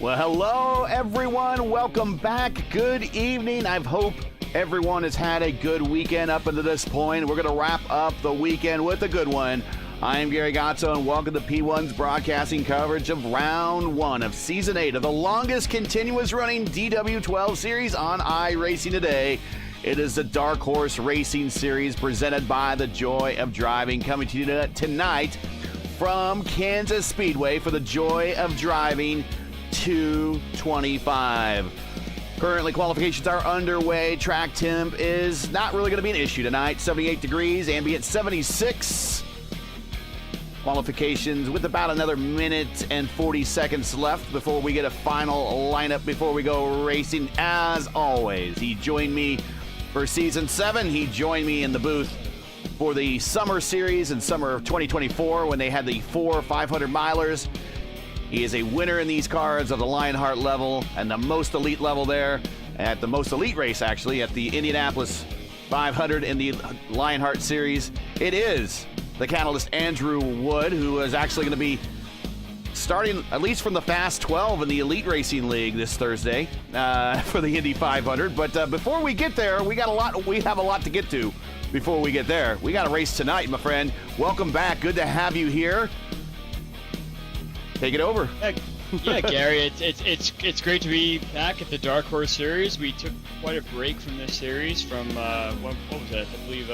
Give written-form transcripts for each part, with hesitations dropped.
Well, hello, everyone. Welcome back. Good evening. I hope everyone has had a good weekend up until this point. We're going to wrap up the weekend with a good one. I am Gary Gatto, and welcome to P1's broadcasting coverage of Round 1 of Season 8 of the longest continuous running DW12 series on iRacing today. It is the Dark Horse Racing Series presented by The Joy of Driving, coming to you tonight from Kansas Speedway for the Joy of Driving 225. Currently, qualifications are underway. Track temp is not really going to be an issue tonight. 78 degrees, ambient 76. Qualifications with about another minute and 40 seconds left before we get a final lineup before we go racing. As always, he joined me for Season 7. He joined me in the booth for the Summer Series in summer of 2024 when they had the 4 500-milers. He is a winner in these cars at the Lionheart level and the most elite level there at the most elite race, actually, at the Indianapolis 500 in the Lionheart Series. It is the Catalyst Andrew Wood, who is actually going to be starting at least from the Fast 12 in the Elite Racing League this Thursday for the Indy 500. But before we get there, we have a lot to get to. Before we get there, we got a race tonight, my friend. Welcome back. Good to have you here. Take it over. Yeah, Gary, it's great to be back at the Dark Horse Series. We took quite a break from this series from what was it? I believe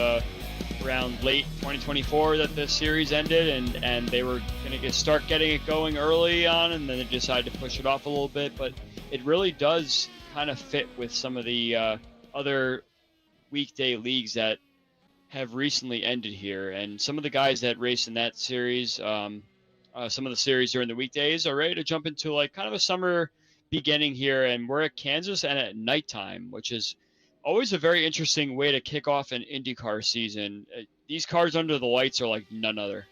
around late 2024 that this series ended, and they were going to start getting it going early on, and then they decided to push it off a little bit. But it really does kind of fit with some of the other weekday leagues that have recently ended here, and some of the guys that race in that series. Some of the series during the weekdays are ready to jump into like kind of a summer beginning here, and we're at Kansas and at nighttime, which is always a very interesting way to kick off an IndyCar season. These cars under the lights are like none other.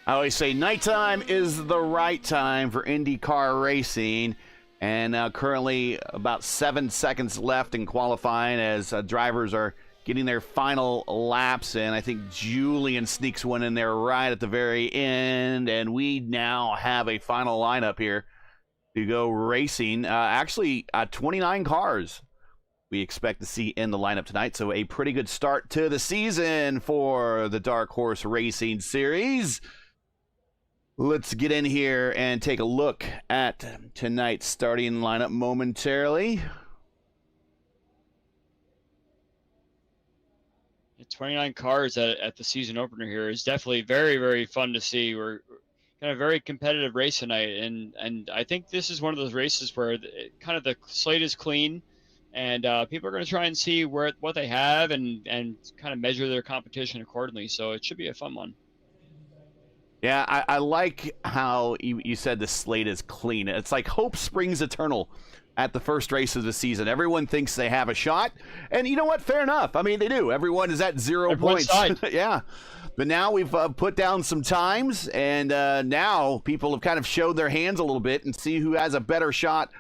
I always say nighttime is the right time for IndyCar racing, and currently about 7 seconds left in qualifying as drivers are getting their final laps, and I think Julian sneaks one in there right at the very end, and we now have a final lineup here to go racing. Actually, 29 cars we expect to see in the lineup tonight, so a pretty good start to the season for the Dark Horse Racing Series. Let's get in here and take a look at tonight's starting lineup momentarily. 29 cars at the season opener here is definitely very, very fun to see. We're kind of very competitive race tonight, and I think this is one of those races where kind of the slate is clean, and people are going to try and see what they have and kind of measure their competition accordingly. So it should be a fun one. Yeah, I like how you said the slate is clean. It's like hope springs eternal at the first race of the season. Everyone thinks they have a shot, and you know what? Fair enough. I mean, they do. Everyone is at 0 points. Yeah, but now we've put down some times, and now people have kind of showed their hands a little bit and see who has a better shot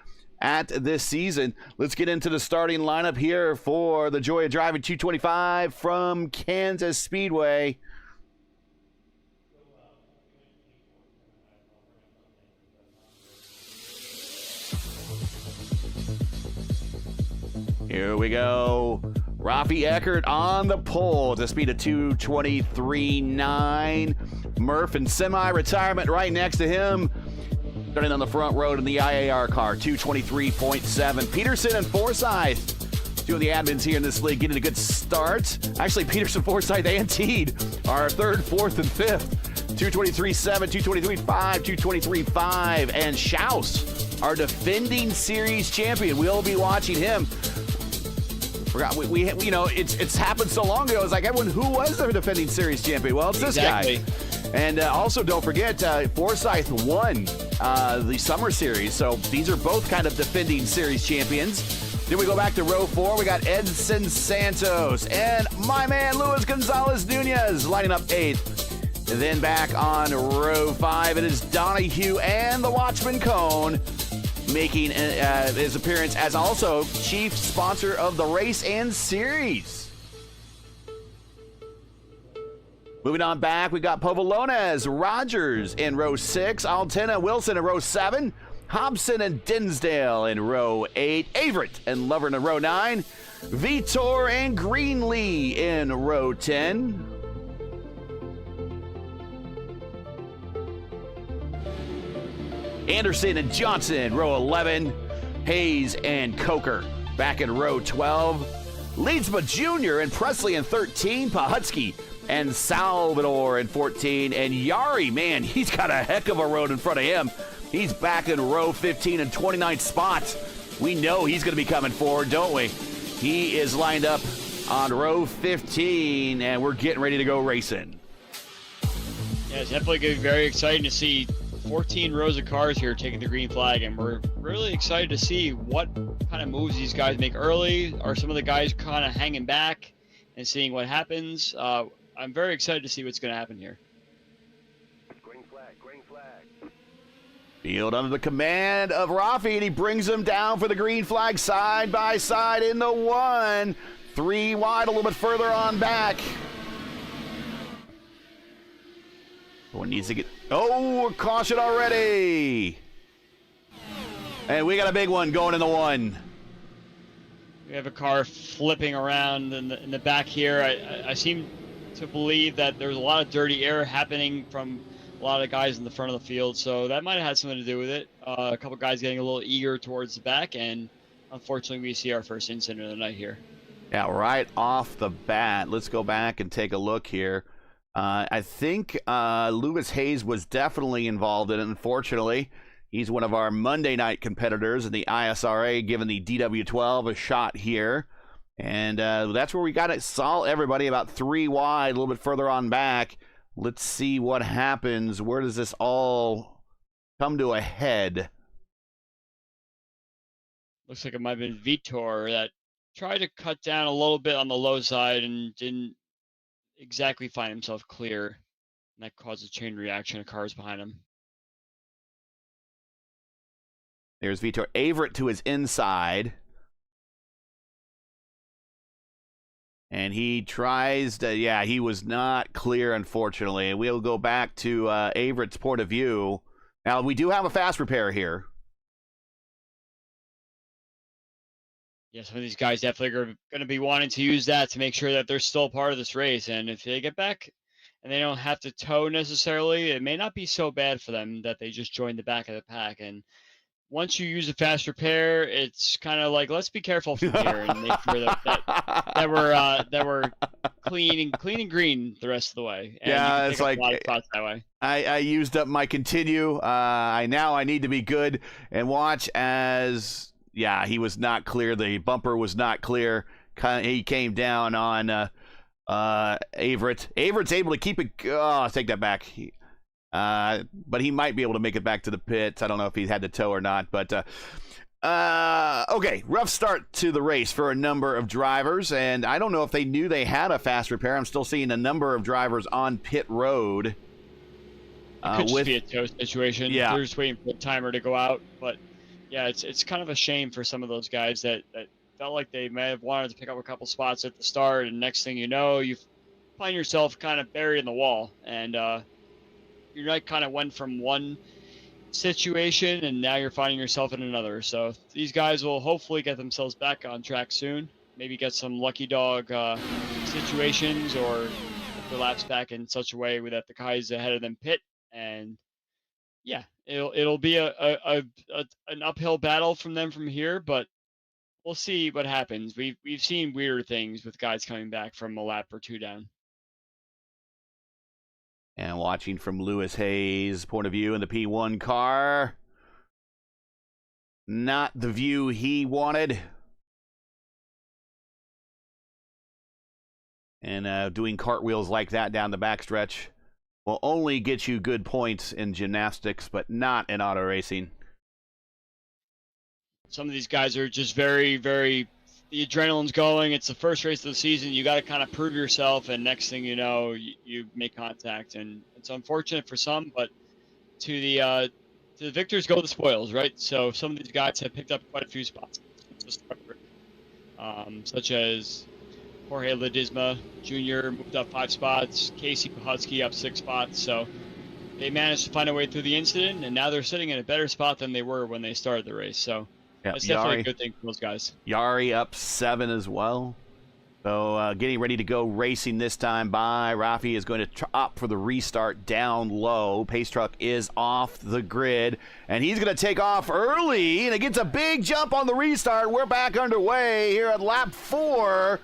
at this season. Let's get into the starting lineup here for the Joy of Driving 225 from Kansas Speedway. Here we go. Rafi Eckert on the pole at the speed of 223.9. Murph in semi-retirement right next to him. Starting on the front road in the IAR car, 223.7. Peterson and Forsyth, two of the admins here in this league, getting a good start. Actually, Peterson, Forsyth, and Teed are third, fourth, and fifth. 223.7, 223.5, 223.5. And Schaus, our defending series champion. We'll be watching him. Forgot we you know, it's happened so long ago. It's like everyone, who was the defending series champion? Well, it's this guy. And also, don't forget, Forsyth won the Summer Series, so these are both kind of defending series champions. Then we go back to row 4. We got Edson Santos and my man Luis Gonzalez Nunez lining up 8th. And then back on row 5, it is Donahue and the Watchman Cone making his appearance as also chief sponsor of the race and series. Moving on back, we got Povolones, Rogers in row 6, Altena, Wilson in row 7, Hobson and Dinsdale in row 8. Averett and Lovern in row 9. Vitor and Greenlee in row 10. Anderson and Johnson, row 11. Hayes and Coker back in row 12. Leedsma Jr. and Presley in 13. Pahutsky and Salvador in 14. And Yari, man, he's got a heck of a road in front of him. He's back in row 15 and 29th spot. We know he's going to be coming forward, don't we? He is lined up on row 15, and we're getting ready to go racing. Yeah, it's definitely going to be very exciting to see 14 rows of cars here taking the green flag, and we're really excited to see what kind of moves these guys make early. Are some of the guys kind of hanging back and seeing what happens? I'm very excited to see what's going to happen here. Green flag, green flag. Field under the command of Rafi, and he brings them down for the green flag side by side in the 1. 3 wide, a little bit further on back. One needs to get... Oh, caution already. And we got a big one going in the 1. We have a car flipping around in the back here. I seem to believe that there's a lot of dirty air happening from a lot of guys in the front of the field, so that might have had something to do with it. A couple guys getting a little eager towards the back, and unfortunately we see our first incident of the night here. Yeah, right off the bat. Let's go back and take a look here. I think Lewis Hayes was definitely involved in it. Unfortunately, he's one of our Monday night competitors in the ISRA, giving the DW12 a shot here. And that's where we got it. Saw everybody about 3 wide, a little bit further on back. Let's see what happens. Where does this all come to a head? Looks like it might have been Vitor that tried to cut down a little bit on the low side and didn't exactly find himself clear. And that caused a chain reaction of cars behind him. There's Vitor. Averett to his inside. And he tries to, yeah, he was not clear, unfortunately. And we'll go back to Averett's point of view. Now, we do have a fast repair here. Yeah, some of these guys definitely are going to be wanting to use that to make sure that they're still part of this race. And if they get back and they don't have to tow necessarily, it may not be so bad for them that they just join the back of the pack. And once you use a fast repair, it's kind of like, let's be careful from here and make sure that we're clean and green the rest of the way. And yeah, it's like a lot of spots that way. I used up my continue. I need to be good and watch as, yeah, he was not clear. The bumper was not clear. He came down on Averett. Averett's able to keep it. Oh, I'll take that back. But he might be able to make it back to the pits. I don't know if he had the tow or not. But okay, rough start to the race for a number of drivers, and I don't know if they knew they had a fast repair. I'm still seeing a number of drivers on pit road. It could just be a tow situation. Yeah. They're just waiting for the timer to go out. But yeah, it's kind of a shame for some of those guys that felt like they may have wanted to pick up a couple spots at the start, and next thing you know, you find yourself kind of buried in the wall, and your night kind of went from one situation and now you're finding yourself in another. So these guys will hopefully get themselves back on track soon. Maybe get some lucky dog situations or their laps back in such a way that the guys ahead of them pit. And yeah, it'll be an uphill battle from them from here, but we'll see what happens. We've seen weirder things with guys coming back from a lap or 2 down. And watching from Lewis Hayes' point of view in the P1 car. Not the view he wanted. And doing cartwheels like that down the backstretch will only get you good points in gymnastics, but not in auto racing. Some of these guys are just very, very... The adrenaline's going. It's the first race of the season. You got to kind of prove yourself, and next thing you know, you make contact. And it's unfortunate for some, but to the victors go the spoils, right? So some of these guys have picked up quite a few spots, such as Jorge Ledesma Jr. moved up 5 spots, Casey Pahutsky up 6 spots. So they managed to find a way through the incident, and now they're sitting in a better spot than they were when they started the race. So that's definitely a good thing for those guys. Yari up 7 as well. So getting ready to go racing this time by. Rafi is going to opt for the restart down low. Pace truck is off the grid, and he's going to take off early, and it gets a big jump on the restart. We're back underway here at lap 4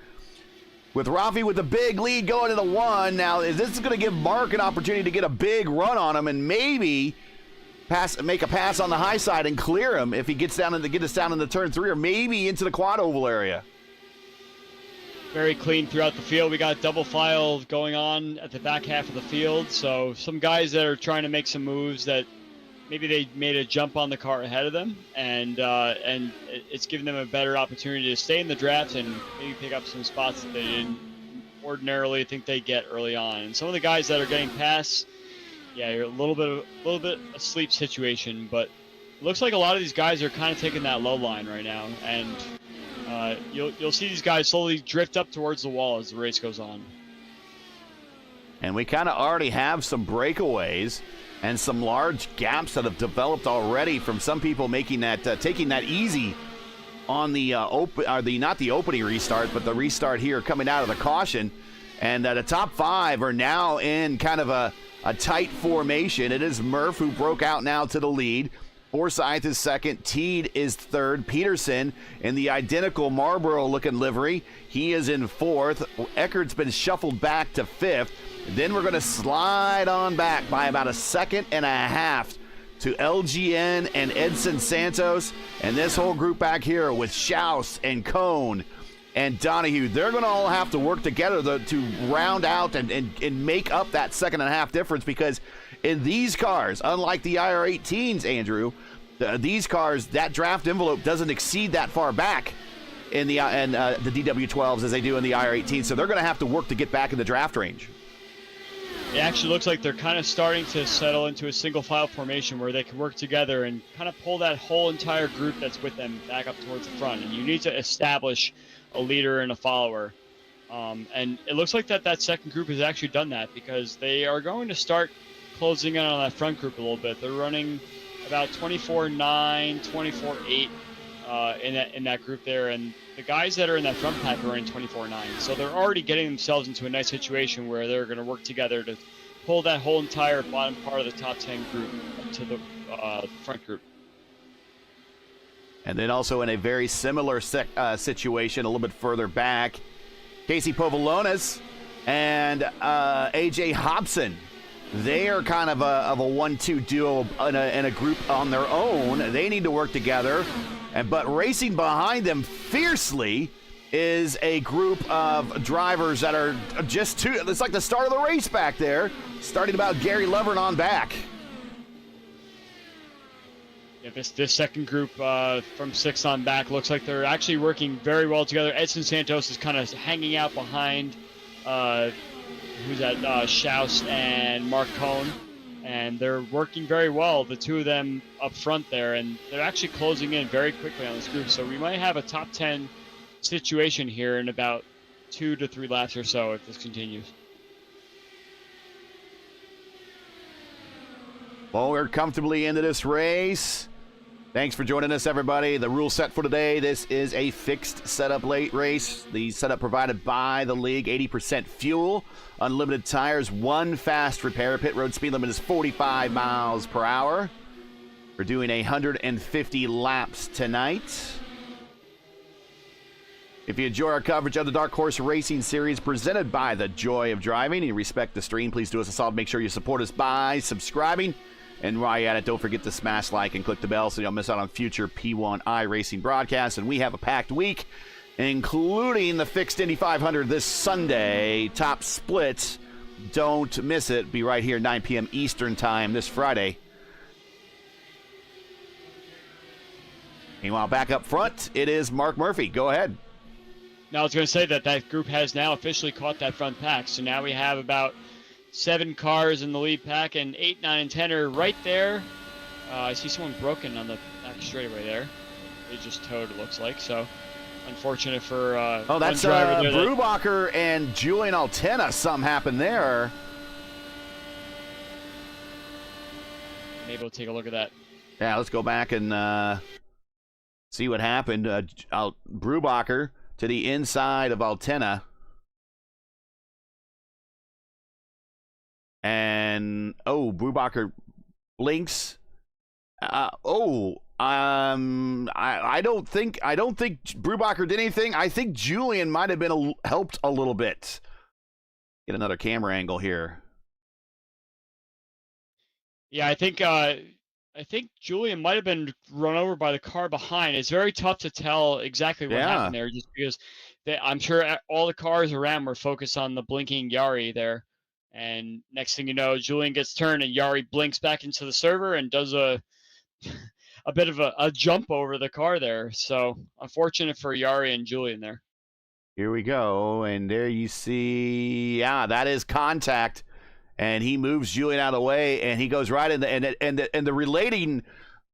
with Rafi with the big lead going into 1. Now, this is going to give Mark an opportunity to get a big run on him and maybe make a pass on the high side and clear him if he gets down get us down in the turn 3 or maybe into the quad oval area. Very clean throughout the field. We got double file going on at the back half of the field. So some guys that are trying to make some moves that maybe they made a jump on the car ahead of them, and it's giving them a better opportunity to stay in the draft and maybe pick up some spots that they didn't ordinarily think they'd get early on. And some of the guys that are getting past, yeah, you're a little bit a sleep situation, but it looks like a lot of these guys are kind of taking that low line right now, and you'll see these guys slowly drift up towards the wall as the race goes on. And we kind of already have some breakaways and some large gaps that have developed already from some people making that taking that easy on the not the opening restart, but the restart here coming out of the caution. And the top 5 are now in kind of a tight formation. It is Murph who broke out now to the lead. Forsyth is second. Teed is third. Peterson in the identical Marlboro-looking livery. He is in 4th. Eckert's been shuffled back to 5th. Then we're going to slide on back by about a second and a half to LGN and Edson Santos. And this whole group back here with Schaus and Cohn and Donahue, they're going to all have to work together to round out and make up that second and a half difference, because in these cars, unlike the IR18s, Andrew, these cars, that draft envelope doesn't exceed that far back in the DW12s as they do in the IR18s, so they're going to have to work to get back in the draft range. It actually looks like they're kind of starting to settle into a single file formation where they can work together and kind of pull that whole entire group that's with them back up towards the front. And you need to establish a leader and a follower. And it looks like that second group has actually done that, because they are going to start closing in on that front group a little bit. They're running about 24-9, 24-8 in that group there, and the guys that are in that front pack are running 24-9. So they're already getting themselves into a nice situation where they're going to work together to pull that whole entire bottom part of the top 10 group up to the front group. And then also in a very similar situation a little bit further back, Casey Povolones and AJ Hobson. They are kind of a 1-2 duo in a group on their own. They need to work together. But racing behind them fiercely is a group of drivers that are just it's like the start of the race back there, starting about Gary Lovern on back. Yeah, this second group from 6 on back looks like they're actually working very well together. Edson Santos is kind of hanging out behind who's that? Schaus and Mark Cohn, and they're working very well, the two of them up front there, and they're actually closing in very quickly on this group. So we might have a top 10 situation here in about 2 to 3 laps or so if this continues. Well, we're comfortably into this race. Thanks for joining us, everybody. The rule set for today, this is a fixed setup late race. The setup provided by the league, 80% fuel, unlimited tires, 1 fast repair. Pit road speed limit is 45 miles per hour. We're doing 150 laps tonight. If you enjoy our coverage of the Dark Horse Racing Series presented by The Joy of Driving and you respect the stream, please do us a solid. Make sure you support us by subscribing. And while you're at it, don't forget to smash like and click the bell so you don't miss out on future P1i Racing broadcasts. And we have a packed week, including the fixed Indy 500 this Sunday. Top split. Don't miss it. Be right here, 9 p.m. Eastern Time this Friday. Meanwhile, back up front, it is Mark Murphy. Go ahead. Now, I was going to say that group has now officially caught that front pack. So now we have about 7 cars in the lead pack, and 8, 9, and 10 are right there. I see someone broken on the back straightaway there. They just towed, it looks like. So, unfortunate for that's one driver there. Brubacher and Julian Altena. Something happened there. Maybe we'll take a look at that. Yeah, let's go back and see what happened. Brubacher to the inside of Altena. And, Brubacher blinks. I don't think Brubacher did anything. I think Julian might have been helped a little bit. Get another camera angle here. Yeah, I think Julian might have been run over by the car behind. It's very tough to tell exactly what happened there, just because I'm sure all the cars around were focused on the blinking Yari there. And next thing you know, Julian gets turned and Yari blinks back into the server and does a bit of a jump over the car there. So unfortunate for Yari and Julian there. Here we go, and there you see, that is contact. And he moves Julian out of the way, and he goes right in the relating,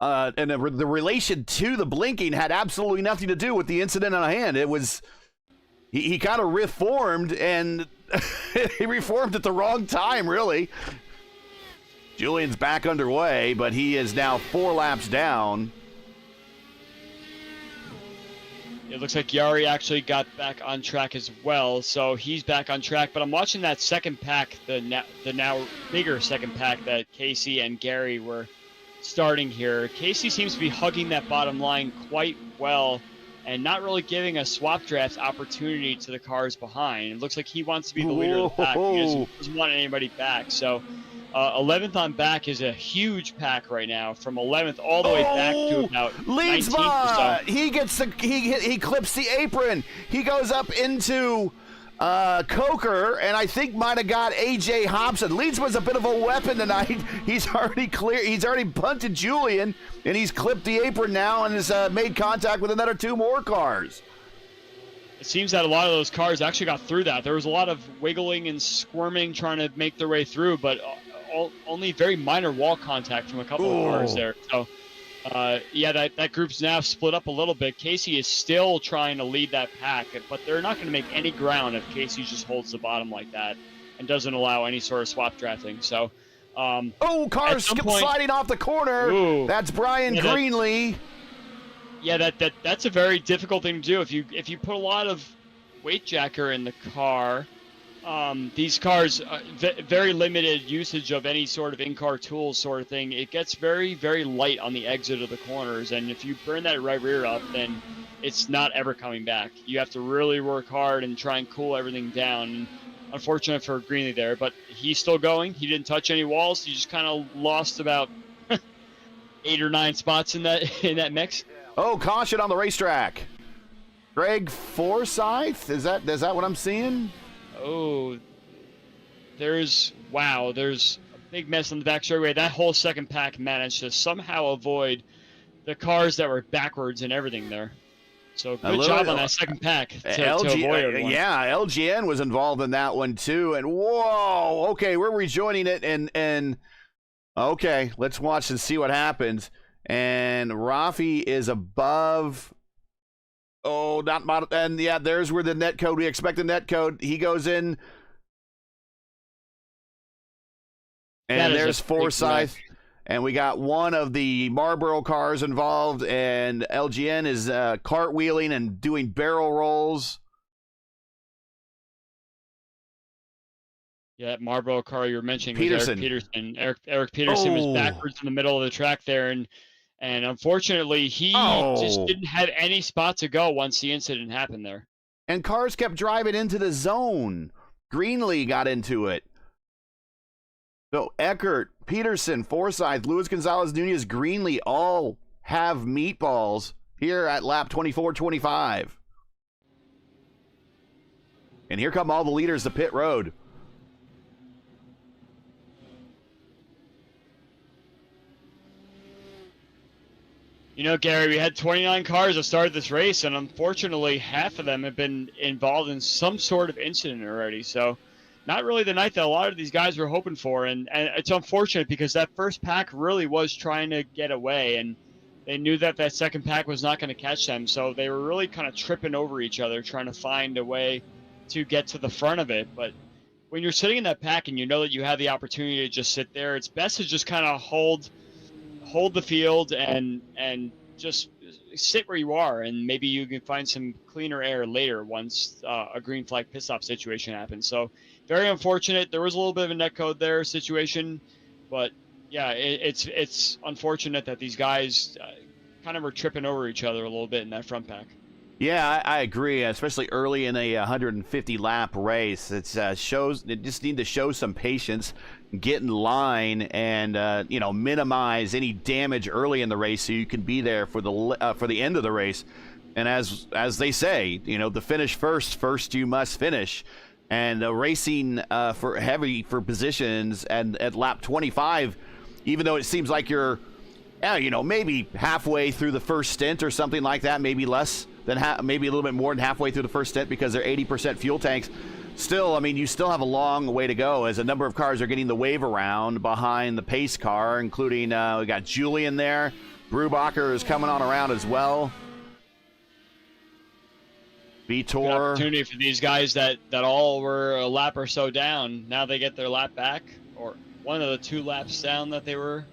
and the relation to the blinking had absolutely nothing to do with the incident on hand. It was he kind of reformed, and he reformed at the wrong time, really. Julian's back underway, but he is now 4 laps down. It looks like Yari actually got back on track as well, so he's back on track. But I'm watching that second pack, the now bigger second pack that Casey and Gary were starting here. Casey seems to be hugging that bottom line quite well and not really giving a swap draft opportunity to the cars behind. It looks like he wants to be the leader of the pack. He doesn't want anybody back. So 11th on back is a huge pack right now, from 11th all the way back to about 19th or so. He clips the apron. He goes up into Coker, and I think might have got AJ Hobson. Leedsman's a bit of a weapon tonight. He's already He's already punted Julian, and he's clipped the apron now and has made contact with another 2 more cars. It seems that a lot of those cars actually got through that. There was a lot of wiggling and squirming trying to make their way through, but only very minor wall contact from a couple of cars there. So, that group's now split up a little bit. Casey is still trying to lead that pack, but they're not going to make any ground if Casey just holds the bottom like that and doesn't allow any sort of swap drafting. So, cars sliding off the corner. Ooh, that's Brian Greenlee. That's a very difficult thing to do. If you put a lot of weight jacker in the car. These cars, very limited usage of any sort of in-car tools sort of thing. It gets very, very light on the exit of the corners, and if you burn that right rear up, then it's not ever coming back. You have to really work hard and try and cool everything down. And unfortunate for Greenlee there, but he's still going. He didn't touch any walls. He just kind of lost about 8 or 9 spots in that mix. Caution on the racetrack. Greg Forsyth, is that what I'm seeing? There's a big mess on the back straightaway. That whole second pack managed to somehow avoid the cars that were backwards and everything there. So good job on that second pack to avoid everyone. Yeah, LGN was involved in that one too. And whoa, okay, we're rejoining it, and okay, let's watch and see what happens. And Rafi is above. There's where the net code, we expect the net code. He goes in. And there's Forsyth. And we got one of the Marlboro cars involved, and LGN is cartwheeling and doing barrel rolls. Yeah, that Marlboro car you were mentioning Peterson. was Eric Peterson. Eric Peterson was backwards in the middle of the track there, and unfortunately, he just didn't have any spot to go once the incident happened there. And cars kept driving into the zone. Greenlee got into it. So Eckert, Peterson, Forsyth, Luis Gonzalez, Nunez, Greenlee all have meatballs here at lap 24-25. And here come all the leaders to pit road. You know, Gary, we had 29 cars that started this race, and unfortunately, half of them have been involved in some sort of incident already. So, not really the night that a lot of these guys were hoping for. And it's unfortunate because that first pack really was trying to get away, and they knew that second pack was not going to catch them. So, they were really kind of tripping over each other, trying to find a way to get to the front of it. But when you're sitting in that pack and you know that you have the opportunity to just sit there, it's best to just kind of hold hold the field and just sit where you are, and maybe you can find some cleaner air later once a green flag pit stop situation happens. So very unfortunate. There was a little bit of a netcode there situation, but yeah, it's unfortunate that these guys kind of were tripping over each other a little bit in that front pack. Yeah, I agree, especially early in a 150 lap race. It just need to show some patience, get in line, and minimize any damage early in the race so you can be there for the end of the race. And as they say, the finish first you must finish. And racing for positions and at lap 25, even though it seems like you're maybe halfway through the first stint or something like that, maybe less than maybe a little bit more than halfway through the first stint because they're 80% fuel tanks. Still, I mean, you still have a long way to go as a number of cars are getting the wave around behind the pace car, including we got Julian there. Brubacher is coming on around as well. Vitor. Good opportunity for these guys that all were a lap or so down. Now they get their lap back, or one of the 2 laps down that they were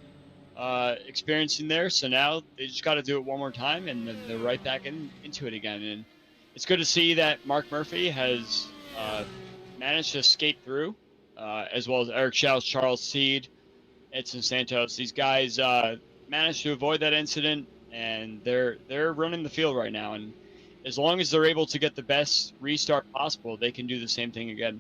experiencing there. So now they just got to do it one more time, and then they're right back into it again. And it's good to see that Mark Murphy has managed to skate through, as well as Eric Schaus, Charles Seed, Edson Santos. These guys managed to avoid that incident, and they're running the field right now. And as long as they're able to get the best restart possible, they can do the same thing again.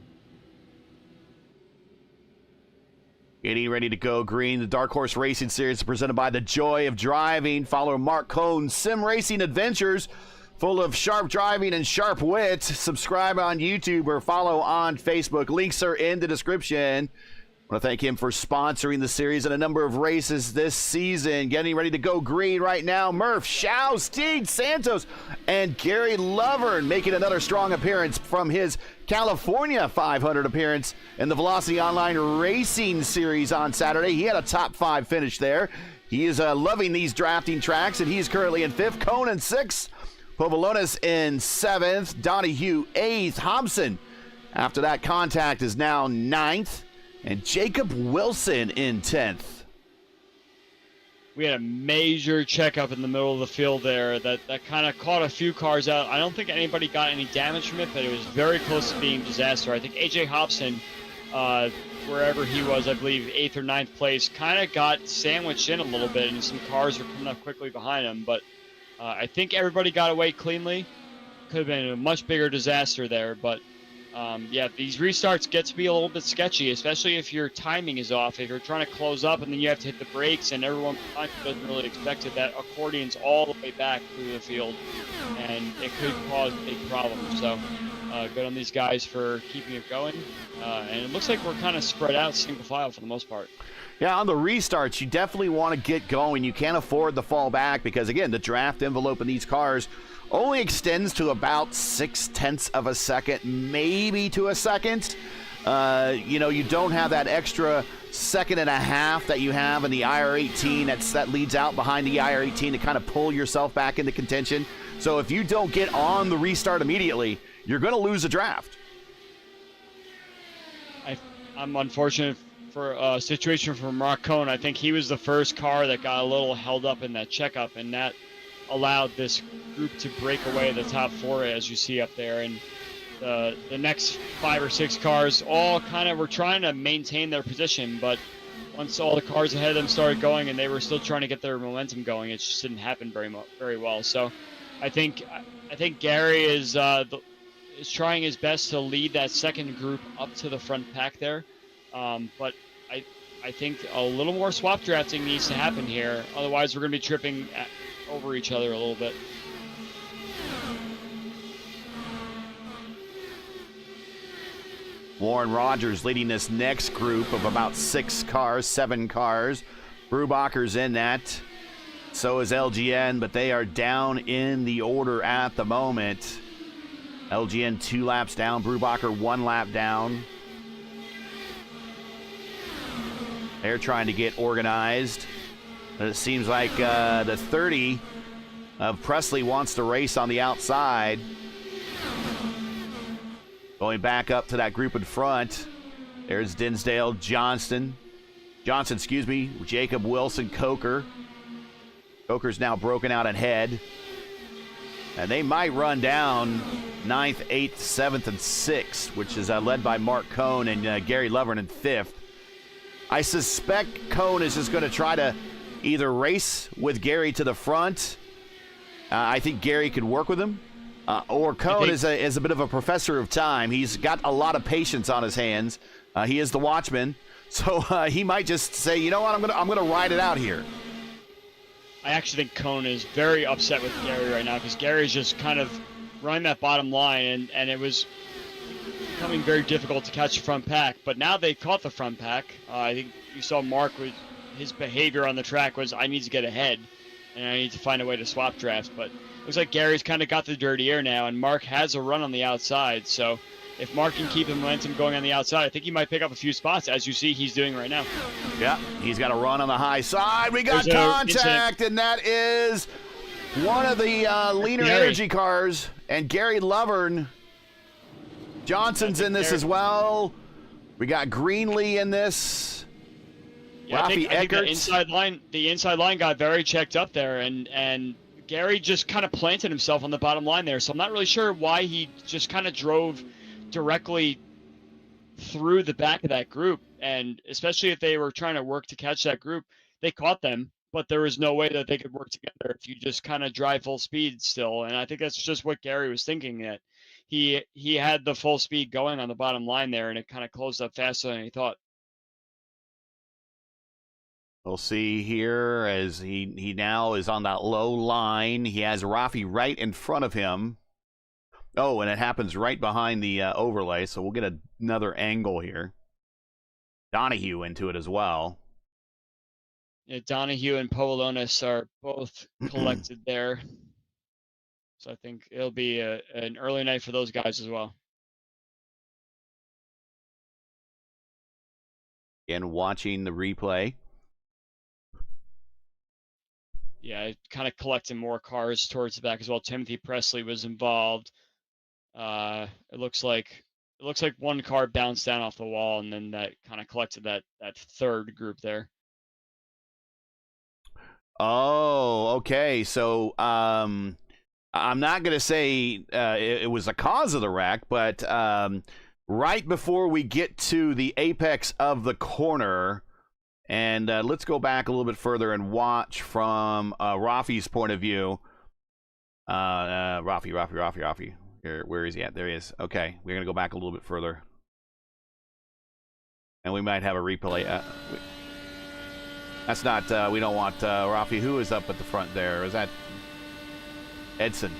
Getting ready to go green. The Dark Horse Racing Series is presented by The Joy of Driving. Follow Mark Cohn's Sim Racing Adventures, full of sharp driving and sharp wit. Subscribe on YouTube or follow on Facebook. Links are in the description. I want to thank him for sponsoring the series and a number of races this season. Getting ready to go green right now. Murph, Shao, Steed, Santos, and Gary Lovern making another strong appearance from his California 500 appearance in the Velocity Online Racing Series on Saturday. He had a top 5 finish there. He is loving these drafting tracks, and he is currently in 5th. Cohn in 6th. Povolonis in 7th. Donahue 8th. Hobson, after that contact, is now 9th. And Jacob Wilson in 10th. We had a major checkup in the middle of the field there that kind of caught a few cars out. I don't think anybody got any damage from it, but it was very close to being a disaster. I think A.J. Hobson, wherever he was, I believe 8th or 9th place, kind of got sandwiched in a little bit, and some cars were coming up quickly behind him. But I think everybody got away cleanly. Could have been a much bigger disaster there, but yeah, these restarts get to be a little bit sketchy, especially if your timing is off. If you're trying to close up and then you have to hit the brakes, and everyone behind you doesn't really expect it, that accordion's all the way back through the field, and it could cause big problems. So good on these guys for keeping it going. And it looks like we're kind of spread out single file for the most part. Yeah, on the restarts, you definitely want to get going. You can't afford to fall back because, again, the draft envelope in these cars only extends to about 0.6 of a second, maybe to a second. You don't have that extra 1.5 seconds that you have in the IR18 that leads out behind the IR18 to kind of pull yourself back into contention. So if you don't get on the restart immediately, you're going to lose a draft. I'm unfortunate for a situation for Mark Cohn. I think he was the first car that got a little held up in that checkup, and that allowed this group to break away the top 4, as you see up there. And the next 5 or 6 cars all kind of were trying to maintain their position, but once all the cars ahead of them started going and they were still trying to get their momentum going, it just didn't happen very well. So I think Gary is trying his best to lead that second group up to the front pack there, but I think a little more swap drafting needs to happen here. Otherwise, we're going to be tripping over each other a little bit. Warren Rogers leading this next group of about 7 cars. Brubacher's in that. So is LGN, but they are down in the order at the moment. LGN 2 laps down, Brubacher 1 lap down. They're trying to get organized. But it seems like the 30 of Presley wants to race on the outside. Going back up to that group in front. There's Dinsdale, Johnston, Johnson, excuse me, Jacob Wilson, Coker. Coker's now broken out ahead. And they might run down 9th, 8th, 7th, and 6th, which is led by Mark Cohn and Gary Lovern in 5th. I suspect Cohn is just going to try to either race with Gary to the front. I think Gary could work with him. Or Cohn is a bit of a professor of time. He's got a lot of patience on his hands. He is the watchman. So he might just say, you know what, I'm gonna ride it out here. I actually think Cohn is very upset with Gary right now because Gary's just kind of running that bottom line, and it was becoming very difficult to catch the front pack. But now they caught the front pack. I think you saw Mark with his behavior on the track was, I need to get ahead, and I need to find a way to swap drafts. But it looks like Gary's kind of got the dirty air now, and Mark has a run on the outside. So if Mark can keep the momentum going on the outside, I think he might pick up a few spots, as you see he's doing right now. Yeah, he's got a run on the high side. We got contact, and that is one of the leaner energy cars. And Gary Lovern, Johnson's in this as well. We got Greenlee in this. Yeah, I think the inside line got very checked up there, and Gary just kind of planted himself on the bottom line there. So I'm not really sure why he just kind of drove directly through the back of that group, and especially if they were trying to work to catch that group, they caught them, but there was no way that they could work together if you just kind of drive full speed still. And I think that's just what Gary was thinking, that he had the full speed going on the bottom line there, and it kind of closed up faster than he thought. We'll see here as he now is on that low line. He has Rafi right in front of him. Oh, and it happens right behind the overlay, so we'll get another angle here. Donahue into it as well. Yeah, Donahue and Povolonis are both collected there. So I think it'll be an early night for those guys as well. And watching the replay. Yeah, kind of collecting more cars towards the back as well. Timothy Presley was involved. It looks like one car bounced down off the wall, and then that kind of collected that third group there. Oh, okay. So I'm not going to say it was the cause of the wreck, but right before we get to the apex of the corner, and let's go back a little bit further and watch from Rafi's point of view. Rafi. Where is he at? There he is. Okay, we're going to go back a little bit further. And we might have a replay. That's not, we don't want Rafi. Who is up at the front there? Is that Edson?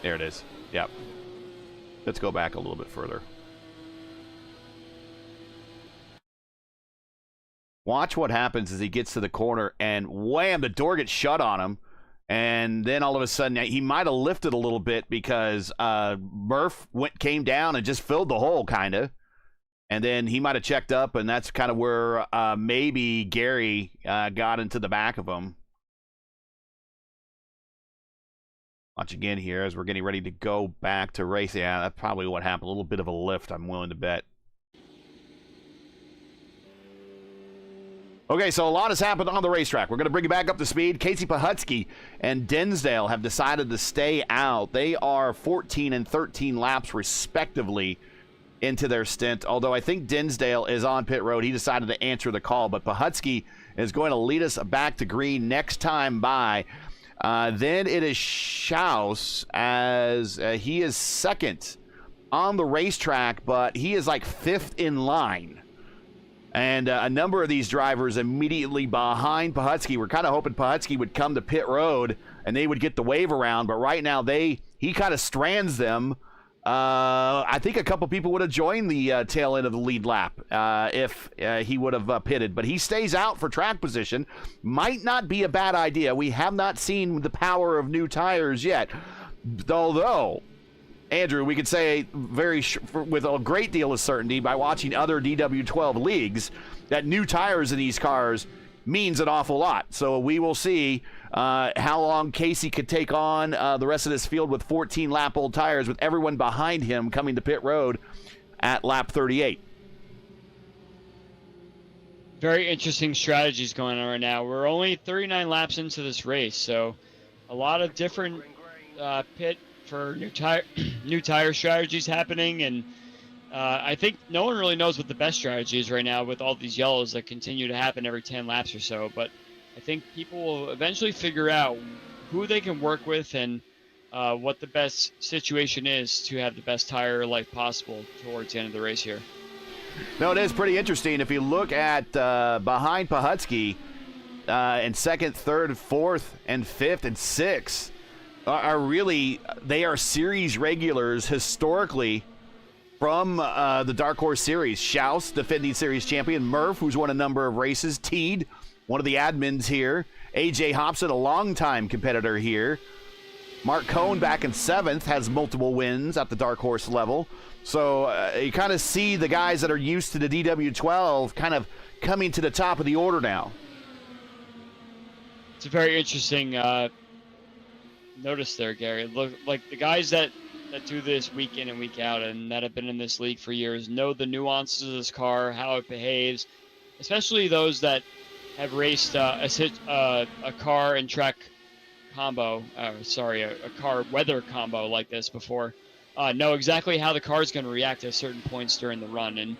There it is. Yep. Let's go back a little bit further. Watch what happens as he gets to the corner, and wham, the door gets shut on him. And then all of a sudden, he might have lifted a little bit because Murph came down and just filled the hole, kind of. And then he might have checked up, and that's kind of where maybe Gary got into the back of him. Watch again here as we're getting ready to go back to race. Yeah, that's probably what happened. A little bit of a lift, I'm willing to bet. Okay, so a lot has happened on the racetrack. We're going to bring you back up to speed. Casey Pahutsky and Dinsdale have decided to stay out. They are 14 and 13 laps, respectively, into their stint. Although I think Dinsdale is on pit road. He decided to answer the call. But Pahutsky is going to lead us back to green next time by. Then it is Schaus, as he is second on the racetrack, but he is like fifth in line. And a number of these drivers immediately behind Pahutsky. We're kind of hoping Pahutsky would come to pit road and they would get the wave around. But right now, he kind of strands them. I think a couple people would have joined the tail end of the lead lap if he would have pitted. But he stays out for track position. Might not be a bad idea. We have not seen the power of new tires yet. Although, Andrew, we could say with a great deal of certainty by watching other DW12 leagues that new tires in these cars means an awful lot. So we will see how long Casey could take on the rest of this field with 14-lap-old tires with everyone behind him coming to pit road at lap 38. very interesting strategies going on right now. We're only 39 laps into this race, so a lot of different pit for new tire strategies happening, and I think no one really knows what the best strategy is right now with all these yellows that continue to happen every 10 laps or so. But I think people will eventually figure out who they can work with and what the best situation is to have the best tire life possible towards the end of the race here. No, it is pretty interesting. If you look at behind Pahutsky in second, third, fourth, and fifth, and sixth are really, they are series regulars historically from the Dark Horse Series. Schaus, defending series champion. Murph, who's won a number of races. Teed, one of the admins here. AJ Hobson, a longtime competitor here. Mark Cohn, back in seventh, has multiple wins at the Dark Horse level. So you kind of see the guys that are used to the DW12 kind of coming to the top of the order now. It's a very interesting notice there, Gary. Look, like the guys that do this week in and week out and that have been in this league for years know the nuances of this car, how it behaves, especially those that have raced a car and track combo, a car weather combo like this before, know exactly how the car is going to react at certain points during the run, and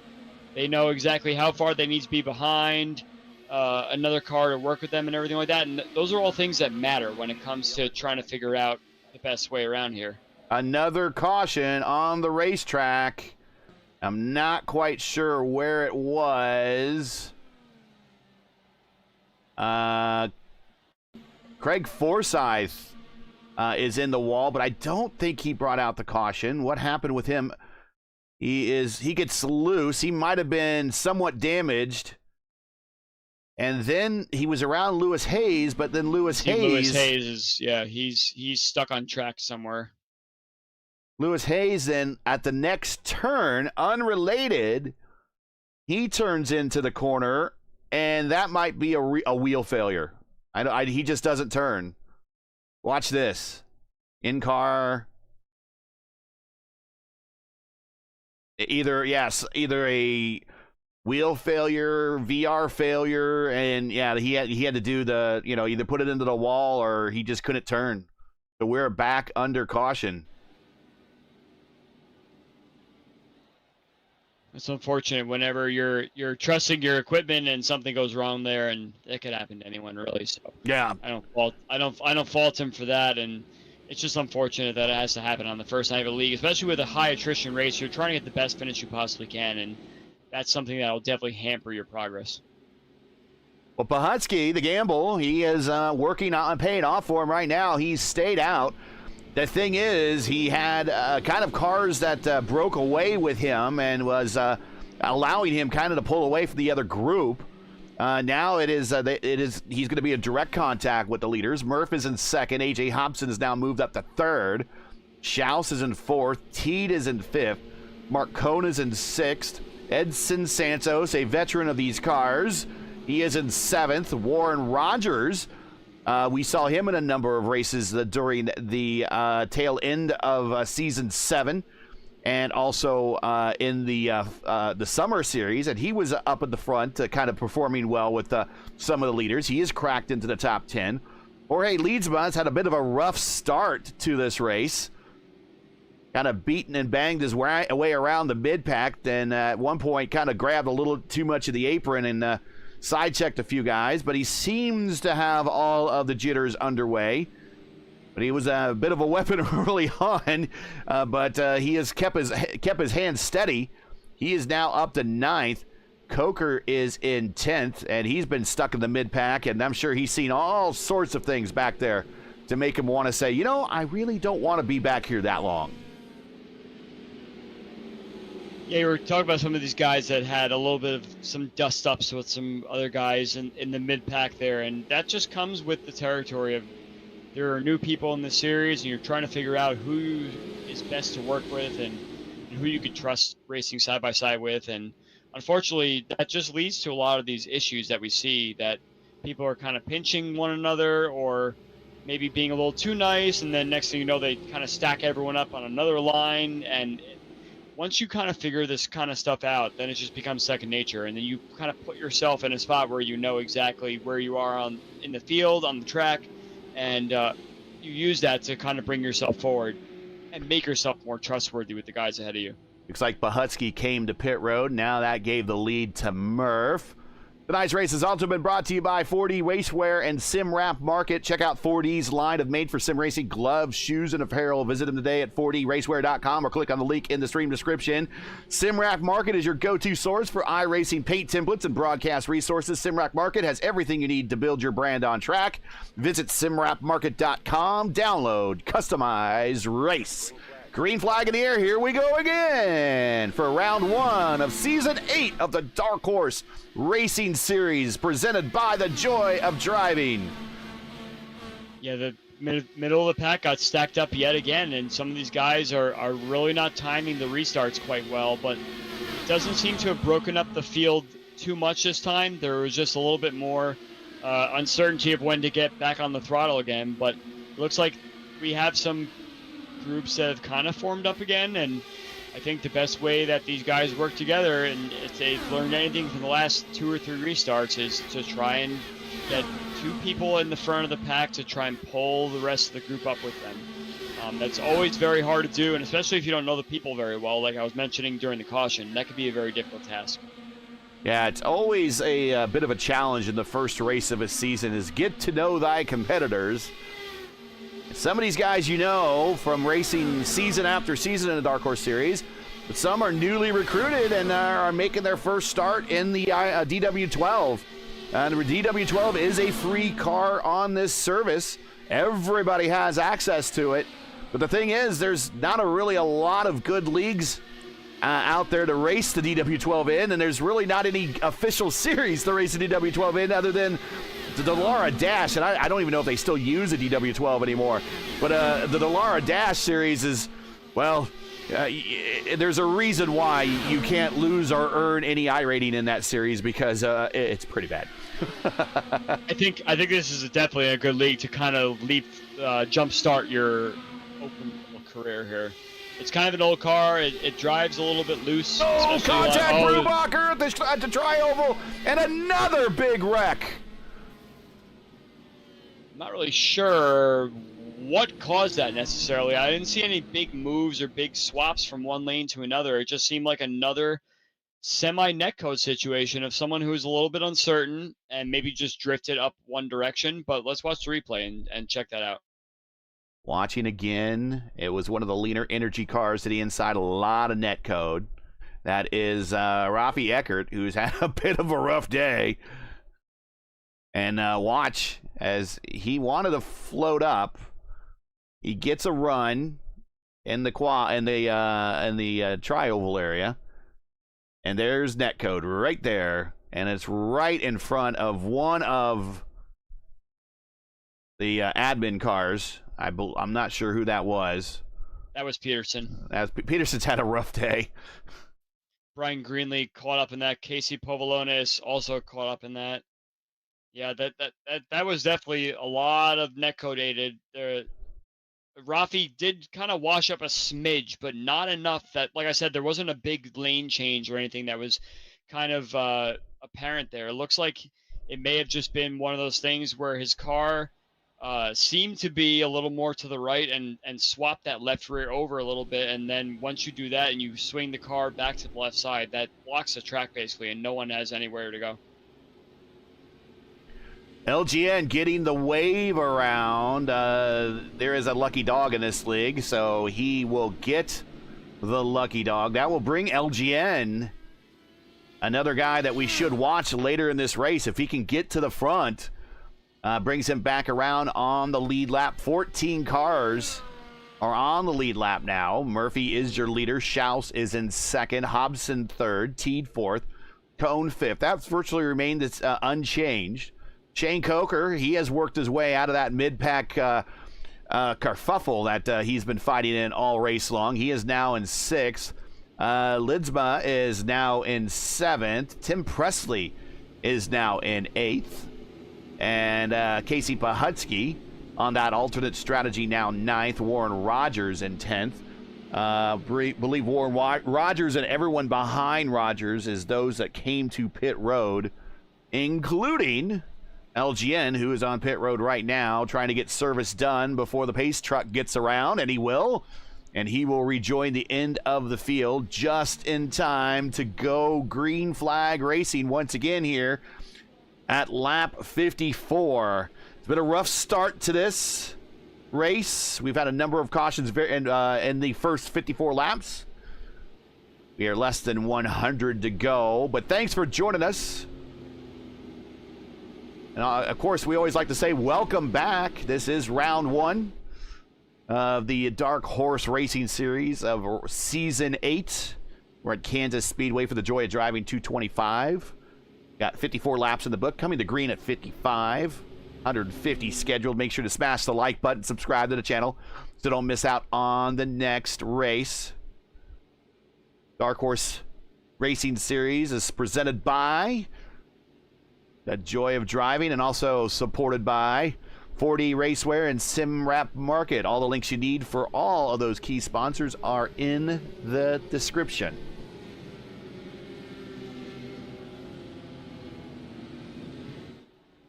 they know exactly how far they need to be behind another car to work with them and everything like that. And those are all things that matter when it comes to trying to figure out the best way around here. Another caution on the racetrack. I'm not quite sure where it was. Craig Forsyth is in the wall, but I don't think he brought out the caution. What happened with him? He gets loose. He might have been somewhat damaged. And then he was around Lewis Hayes, but then Lewis Hayes is, he's stuck on track somewhere. Lewis Hayes then at the next turn, unrelated, he turns into the corner, and that might be a wheel failure. He just doesn't turn. Watch this. In-car. Either a wheel failure, VR failure, and he had to do the, either put it into the wall or he just couldn't turn. So we're back under caution. It's unfortunate whenever you're trusting your equipment and something goes wrong there, and it could happen to anyone really. So yeah, I don't fault him for that, and it's just unfortunate that it has to happen on the first night of a league, especially with a high attrition race. You're trying to get the best finish you possibly can, and that's something that will definitely hamper your progress. Well, Pahutsky, the gamble, he is working on paying off for him right now. He's stayed out. The thing is, he had kind of cars that broke away with him and was allowing him kind of to pull away from the other group. Now he's going to be in direct contact with the leaders. Murph is in second. AJ Hobson has now moved up to third. Schaus is in fourth. Teed is in fifth. Mark Cohn is in sixth. Edson Santos, a veteran of these cars, he is in seventh. Warren Rogers, we saw him in a number of races during the tail end of season 7, and also in the summer series, and he was up at the front, kind of performing well with some of the leaders. He is cracked into the top 10. Jorge Leedsma has had a bit of a rough start to this race. Kind of beaten and banged his way around the mid-pack, then at one point kind of grabbed a little too much of the apron and side-checked a few guys, but he seems to have all of the jitters underway. But he was a bit of a weapon early on, but he has kept his hands steady. He is now up to 9th. Coker is in 10th, and he's been stuck in the mid-pack, and I'm sure he's seen all sorts of things back there to make him want to say, I really don't want to be back here that long. Yeah, you were talking about some of these guys that had a little bit of some dust-ups with some other guys in the mid-pack there, and that just comes with the territory of there are new people in the series, and you're trying to figure out who is best to work with and who you could trust racing side-by-side with, and unfortunately, that just leads to a lot of these issues that we see, that people are kind of pinching one another or maybe being a little too nice, and then next thing you know, they kind of stack everyone up on another line, and once you kind of figure this kind of stuff out, then it just becomes second nature, and then you kind of put yourself in a spot where you know exactly where you are in the field, on the track, and you use that to kind of bring yourself forward and make yourself more trustworthy with the guys ahead of you. Looks like Bahutsky came to pit road. Now that gave the lead to Murph. Tonight's race has also been brought to you by 4D Racewear and SimWrap Market. Check out 4D's line of made-for-sim racing gloves, shoes, and apparel. Visit them today at 4dracewear.com or click on the link in the stream description. SimWrap Market is your go-to source for iRacing paint templates and broadcast resources. SimWrap Market has everything you need to build your brand on track. Visit simwrapmarket.com. Download, customize, race. Green flag in the air. Here we go again for round 1 of season 8 of the Dark Horse Racing Series, presented by the Joy of Driving. Yeah, the middle of the pack got stacked up yet again, and some of these guys are really not timing the restarts quite well, but it doesn't seem to have broken up the field too much this time. There was just a little bit more uncertainty of when to get back on the throttle again, but it looks like we have some groups that have kind of formed up again, and I think the best way that these guys work together, and if they've learned anything from the last 2 or 3 restarts, is to try and get 2 people in the front of the pack to try and pull the rest of the group up with them. That's always very hard to do, and especially if you don't know the people very well, like I was mentioning during the caution, that could be a very difficult task. Yeah, it's always a bit of a challenge in the first race of a season, is get to know thy competitors. Some of these guys you know from racing season after season in the Dark Horse Series, but some are newly recruited and are making their first start in the DW12. And the DW12 is a free car on this service. Everybody has access to it. But the thing is, there's not really a lot of good leagues out there to race the DW12 in, and there's really not any official series to race the DW12 in other than the Dallara Dash, and I don't even know if they still use the DW12 anymore. But the Dallara Dash series is, well, there's a reason why you can't lose or earn any iRating in that series, because it's pretty bad. I think this is definitely a good league to kind of jumpstart your open career here. It's kind of an old car. It drives a little bit loose. Oh, contact Brubacher at the tri-oval, and another big wreck. I'm not really sure what caused that necessarily. I didn't see any big moves or big swaps from one lane to another. It just seemed like another semi-netcode situation of someone who's a little bit uncertain and maybe just drifted up one direction. But let's watch the replay and check that out. Watching again, it was one of the leaner energy cars to the inside, a lot of netcode. That is Rafi Eckert, who's had a bit of a rough day. And watch, as he wanted to float up, he gets a run in the tri-oval area, and there's netcode right there, and it's right in front of one of the admin cars. I'm not sure who that was. That was Peterson. Peterson's had a rough day. Brian Greenlee caught up in that. Casey Povolonis also caught up in that. Yeah, that was definitely a lot of netcode aided. Rafi did kind of wash up a smidge, but not enough that, like I said, there wasn't a big lane change or anything that was kind of apparent there. It looks like it may have just been one of those things where his car seemed to be a little more to the right and swap that left rear over a little bit, and then once you do that and you swing the car back to the left side, that blocks the track basically, and no one has anywhere to go. LGN getting the wave around. There is a lucky dog in this league, so he will get the lucky dog. That will bring LGN, another guy that we should watch later in this race. If he can get to the front, brings him back around on the lead lap. 14 cars are on the lead lap now. Murphy is your leader. Schaus is in second. Hobson third. Teed fourth. Cone fifth. That's virtually remained unchanged. Shane Coker, he has worked his way out of that mid-pack kerfuffle that he's been fighting in all race long. He is now in sixth. Lidsma is now in seventh. Tim Presley is now in eighth. And Casey Pahutsky on that alternate strategy now ninth. Warren Rogers in 10th. Believe Warren Rogers and everyone behind Rogers is those that came to pit road, including LGN, who is on pit road right now, trying to get service done before the pace truck gets around, and he will. And he will rejoin the end of the field just in time to go green flag racing once again here at lap 54. It's been a rough start to this race. We've had a number of cautions in the first 54 laps. We are less than 100 to go, but thanks for joining us. And of course, we always like to say welcome back. This is round 1 of the Dark Horse Racing Series of Season 8. We're at Kansas Speedway for the Joy of Driving 225. Got 54 laps in the book, coming to green at 55. 150 scheduled. Make sure to smash the like button, subscribe to the channel so don't miss out on the next race. Dark Horse Racing Series is presented by the Joy of Driving and also supported by 4D Racewear and SimWrap Market. All the links you need for all of those key sponsors are in the description.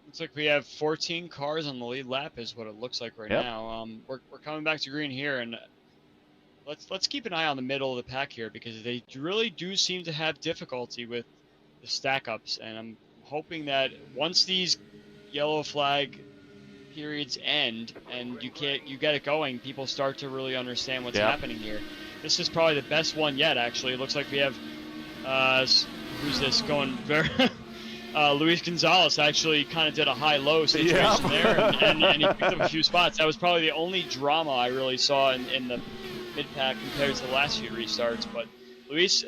Looks like we have 14 cars on the lead lap is what it looks like right now. We're coming back to green here, and let's keep an eye on the middle of the pack here because they really do seem to have difficulty with the stack-ups, and I'm hoping that once these yellow flag periods end and you get it going, people start to really understand what's happening here. This is probably the best one yet, actually. It looks like we have who's this going very Luis Gonzalez actually kind of did a high-low situation there, and he picked up a few spots. That was probably the only drama I really saw in the mid-pack compared to the last few restarts. But Luis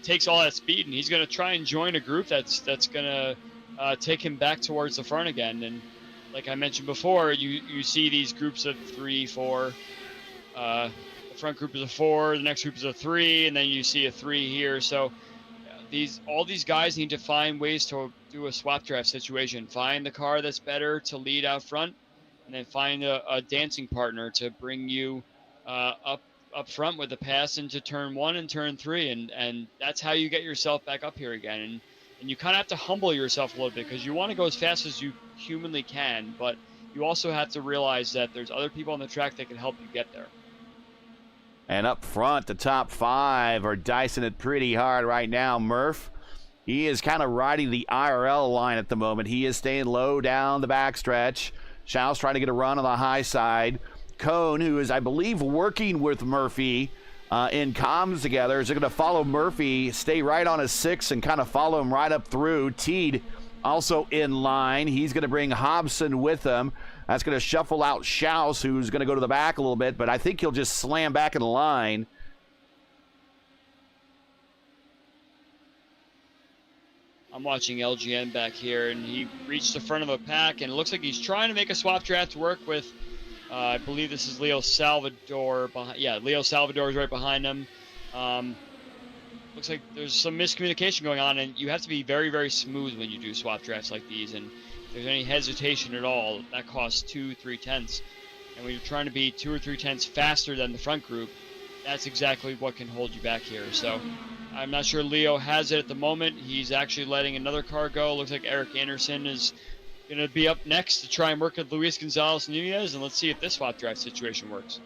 takes all that speed, and he's going to try and join a group that's going to take him back towards the front again. And like I mentioned before, you see these groups of 3, 4. The front group is a 4, the next group is a 3, and then you see a 3 here. So all these guys need to find ways to do a swap draft situation. Find the car that's better to lead out front, and then find a dancing partner to bring you up front with the pass into turn 1 and turn 3, and that's how you get yourself back up here again. And you kind of have to humble yourself a little bit because you want to go as fast as you humanly can, but you also have to realize that there's other people on the track that can help you get there. And up front, the top 5 are dicing it pretty hard right now. Murph, he is kind of riding the IRL line at the moment. He is staying low down the backstretch. Schaus trying to get a run on the high side. Cone, who is, I believe, working with Murphy in comms together, is going to follow Murphy, stay right on his 6, and kind of follow him right up through. Teed also in line. He's going to bring Hobson with him. That's going to shuffle out Schaus, who's going to go to the back a little bit, but I think he'll just slam back in the line. I'm watching LGN back here, and he reached the front of the pack, and it looks like he's trying to make a swap draft work with, I believe this is Leo Salvador. Leo Salvador is right behind him. Looks like there's some miscommunication going on, and you have to be very, very smooth when you do swap drafts like these, and if there's any hesitation at all, that costs 2-3 tenths. And when you're trying to be 2 or 3 tenths faster than the front group, that's exactly what can hold you back here. So I'm not sure Leo has it at the moment. He's actually letting another car go. Looks like Eric Anderson is going to be up next to try and work with Luis Gonzalez Nunez, and let's see if this swap drive situation works.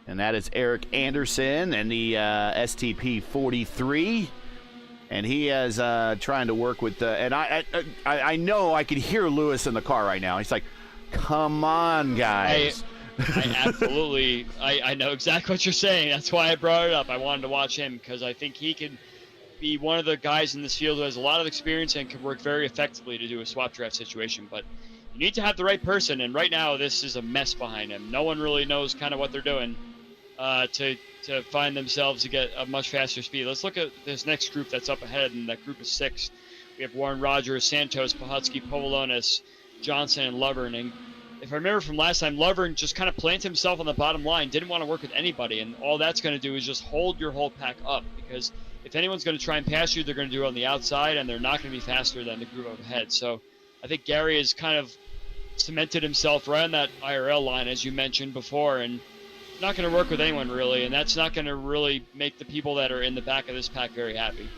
And that is Eric Anderson and the STP 43. And he is trying to work with and I know I can hear Lewis in the car right now. He's like, come on, guys. I absolutely, I know exactly what you're saying. That's why I brought it up. I wanted to watch him because I think he could be one of the guys in this field who has a lot of experience and can work very effectively to do a swap draft situation. But you need to have the right person, and right now this is a mess behind him. No one really knows kind of what they're doing to find themselves to get a much faster speed. Let's look at this next group that's up ahead, and that group is 6. We have Warren Rogers, Santos, Pahutsky, Povolonis, Johnson, and Lovern. And if I remember from last time, Lovern just kind of planted himself on the bottom line, didn't want to work with anybody, and all that's going to do is just hold your whole pack up, because if anyone's going to try and pass you, they're going to do it on the outside, and they're not going to be faster than the group up ahead. So I think Gary has kind of cemented himself right on that IRL line, as you mentioned before, and not going to work with anyone really, and that's not going to really make the people that are in the back of this pack very happy.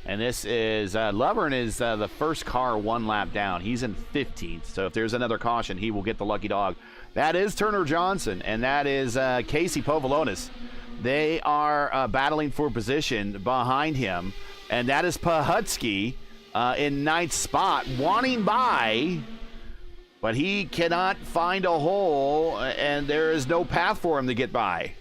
And this is Lovern is the first car one lap down. He's in 15th, so if there's another caution, he will get the lucky dog. That is Turner Johnson, and that is Casey Povolonis. They are battling for position behind him, and that is Pahutsky in 9th spot, wanting by, but he cannot find a hole, and there is no path for him to get by.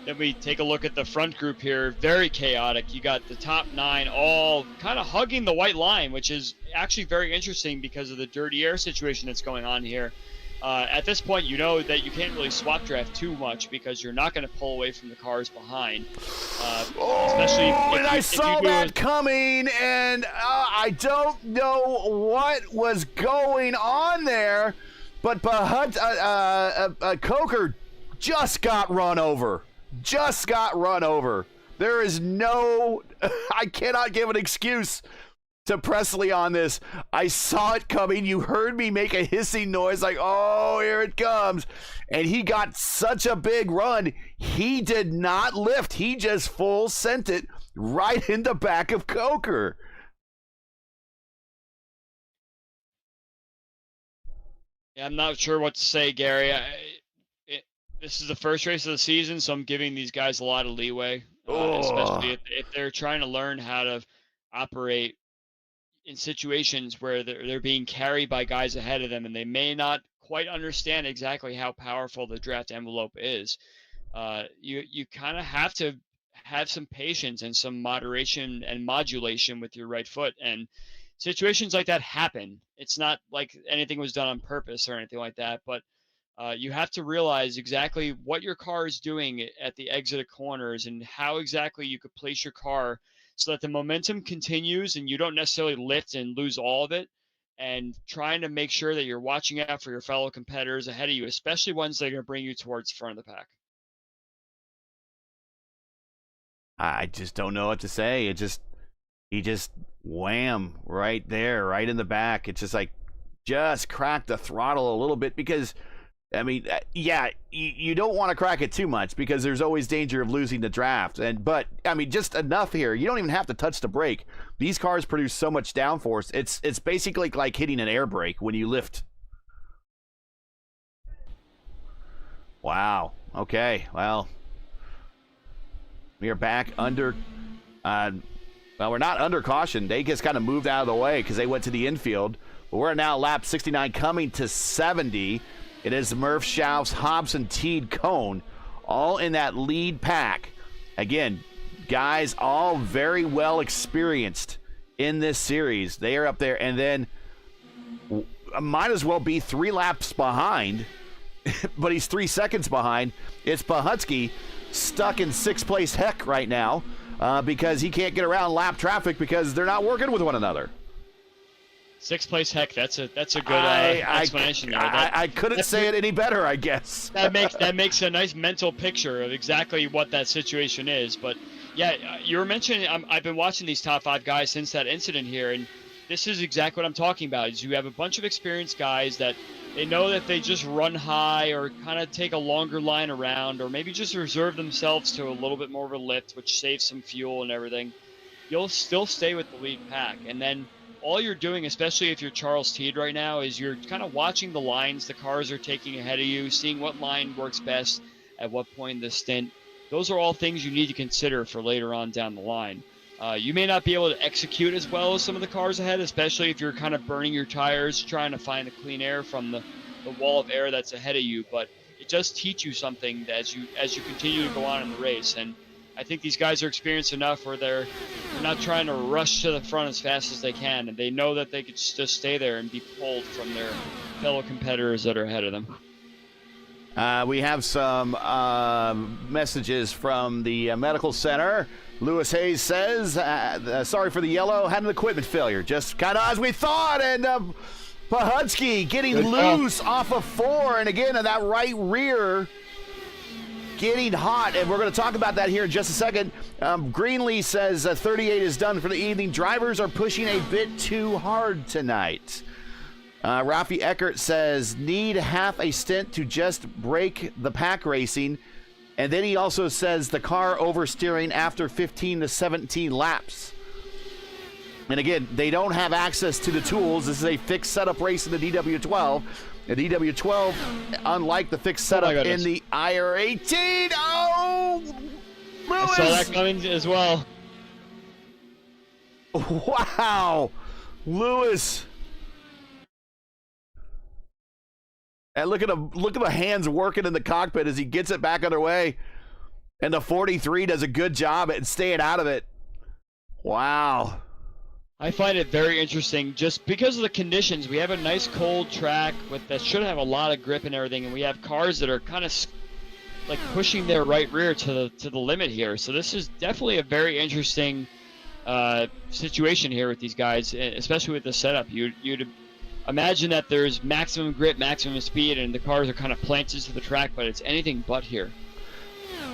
Then we take a look at the front group here. Very chaotic. You got the top 9 all kind of hugging the white line, which is actually very interesting because of the dirty air situation that's going on here. At this point, you know that you can't really swap draft too much because you're not going to pull away from the cars behind. Especially if I saw that coming, and I don't know what was going on there, but Coker just got run over. Just got run over. There is no, I cannot give an excuse to Presley on this. I saw it coming. You heard me make a hissing noise like, oh, here it comes. And he got such a big run. He did not lift. He just full sent it right in the back of Coker. Yeah, I'm not sure what to say, Gary. This is the first race of the season, so I'm giving these guys a lot of leeway, especially if they're trying to learn how to operate in situations where they're being carried by guys ahead of them, and they may not quite understand exactly how powerful the draft envelope is. You kind of have to have some patience and some moderation and modulation with your right foot, and situations like that happen. It's not like anything was done on purpose or anything like that, but you have to realize exactly what your car is doing at the exit of corners and how exactly you could place your car so that the momentum continues and you don't necessarily lift and lose all of it, and trying to make sure that you're watching out for your fellow competitors ahead of you, especially ones that are going to bring you towards the front of the pack. I just don't know what to say. He just wham right there, right in the back. It's just like, just crack the throttle a little bit because, I mean, yeah, you don't want to crack it too much because there's always danger of losing the draft. But I mean, just enough here. You don't even have to touch the brake. These cars produce so much downforce. It's basically like hitting an air brake when you lift. Wow. Okay. Well, we are back under. Well, we're not under caution. They just kind of moved out of the way because they went to the infield. But we're now lap 69, coming to 70. It is Murph, Schaus, Hobson, Teed, Cone, all in that lead pack. Again, guys all very well experienced in this series. They are up there, and then might as well be 3 laps behind, but he's 3 seconds behind. It's Pahutsky stuck in 6th place heck right now because he can't get around lap traffic because they're not working with one another. 6th place heck. That's a good explanation there. I couldn't say it any better, I guess. That makes a nice mental picture of exactly what that situation is. But yeah, you were mentioning. I've been watching these top 5 guys since that incident here, and this is exactly what I'm talking about. Is you have a bunch of experienced guys that they know that they just run high or kind of take a longer line around, or maybe just reserve themselves to a little bit more of a lift, which saves some fuel and everything. You'll still stay with the lead pack, and then all you're doing, especially if you're Charles Teed right now, is you're kind of watching the lines the cars are taking ahead of you, seeing what line works best at what point in the stint. Those are all things you need to consider for later on down the line. You may not be able to execute as well as some of the cars ahead, especially if you're kind of burning your tires, trying to find the clean air from the wall of air that's ahead of you. But it does teach you something as you continue to go on in the race. And I think these guys are experienced enough where they're not trying to rush to the front as fast as they can, and they know that they could just stay there and be pulled from their fellow competitors that are ahead of them. We have some messages from the medical center. Lewis Hayes says, sorry for the yellow, had an equipment failure. Just kind of as we thought, and Pahutsky getting loose off of 4, and again, in that right rear, getting hot, and we're going to talk about that here in just a second. Greenlee says 38 is done for the evening. Drivers are pushing a bit too hard tonight. Rafi Eckert says, need half a stint to just break the pack racing. And then he also says the car oversteering after 15 to 17 laps. And again, they don't have access to the tools. This is a fixed setup race in the DW12. The DW12, unlike the fixed setup in the IR18. Oh, Lewis! I saw that coming as well. Wow, Lewis. And look at the hands working in the cockpit as he gets it back underway. And the 43 does a good job at staying out of it. Wow. I find it very interesting just because of the conditions. We have a nice cold track that should have a lot of grip and everything, and we have cars that are kind of like pushing their right rear to the limit here. So this is definitely a very interesting situation here with these guys, especially with the setup. You'd imagine that there's maximum grip, maximum speed, and the cars are kind of planted to the track, but it's anything but here.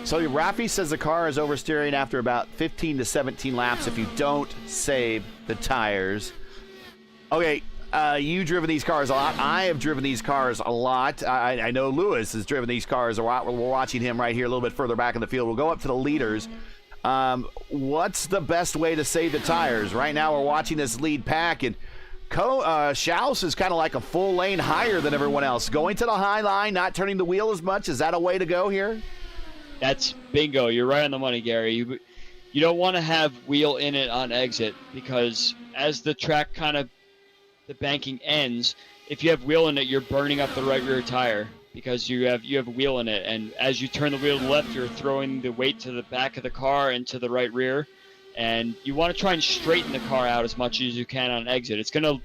So Rafi says the car is oversteering after about 15 to 17 laps if you don't save the tires. Okay, you've driven these cars a lot. I have driven these cars a lot. I know Lewis has driven these cars a lot. We're watching him right here a little bit further back in the field. We'll go up to the leaders. What's the best way to save the tires? Right now we're watching this lead pack, and Schaus is kind of like a full lane higher than everyone else. Going to the high line, not turning the wheel as much. Is that a way to go here? That's bingo. You're right on the money, Gary. You don't want to have wheel in it on exit because as the track the banking ends, if you have wheel in it, you're burning up the right rear tire because you have a wheel in it. And as you turn the wheel to the left, you're throwing the weight to the back of the car and to the right rear. And you want to try and straighten the car out as much as you can on exit. It's going to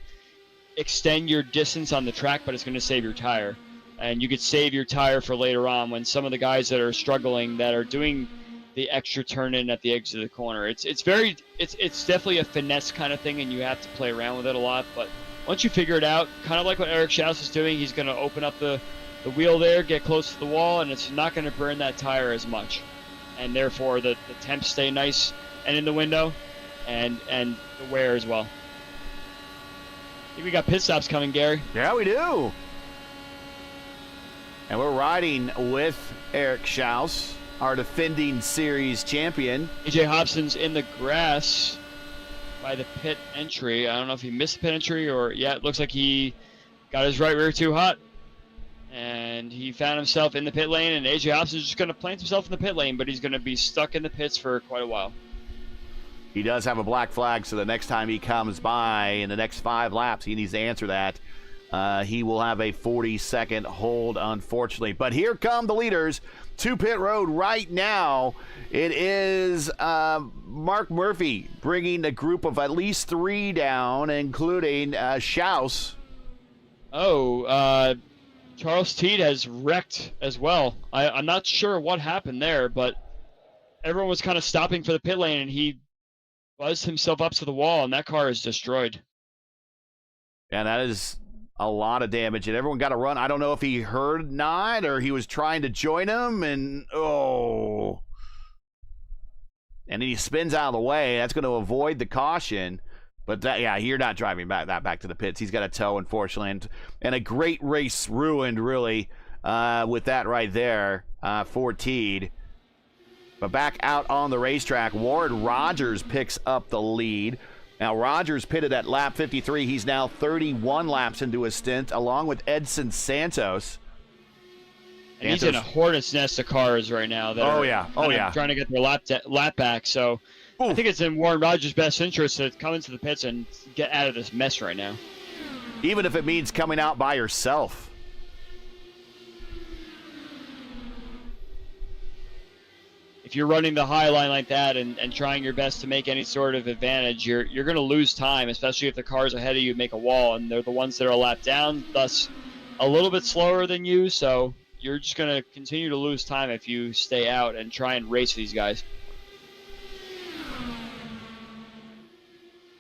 extend your distance on the track, but it's going to save your tire. And you could save your tire for later on when some of the guys that are struggling, that are doing the extra turn in at the exit of the corner. It's definitely a finesse kind of thing, and you have to play around with it a lot. But once you figure it out, kind of like what Eric Schaus is doing, he's going to open up the wheel there, get close to the wall, and it's not going to burn that tire as much. And therefore, the temps stay nice and in the window, and the wear as well. I think we got pit stops coming, Gary. Yeah, we do. And we're riding with Eric Schaus, our defending series champion. AJ Hobson's in the grass by the pit entry. I don't know if he missed the pit entry or, yeah, it looks like he got his right rear too hot. And he found himself in the pit lane, and AJ Hobson's just going to plant himself in the pit lane, but he's going to be stuck in the pits for quite a while. He does have a black flag, so the next time he comes by in the next 5 laps, he needs to answer that. He will have a 40-second hold, unfortunately. But here come the leaders to pit road right now. It is Mark Murphy bringing a group of at least 3 down, including Schaus. Charles Teed has wrecked as well. I'm not sure what happened there, but everyone was kind of stopping for the pit lane, and he buzzed himself up to the wall, and that car is destroyed. And that is a lot of damage, and everyone got to run. I don't know if he heard not or he was trying to join him, and and he spins out of the way. That's going to avoid the caution. But you're not driving back to the pits. He's got a tow, unfortunately, and a great race ruined, really, with that right there for Teed. But back out on the racetrack, Warren Rogers picks up the lead. Now, Rogers pitted at lap 53. He's now 31 laps into his stint, along with Edson Santos. And he's in a hornet's nest of cars right now that are trying to get their lap back. So I think it's in Warren Rogers' best interest to come into the pits and get out of this mess right now. Even if it means coming out by yourself. If you're running the high line like that and trying your best to make any sort of advantage, you're going to lose time, especially if the cars ahead of you make a wall, and they're the ones that are a lap down, thus a little bit slower than you, so you're just going to continue to lose time if you stay out and try and race these guys.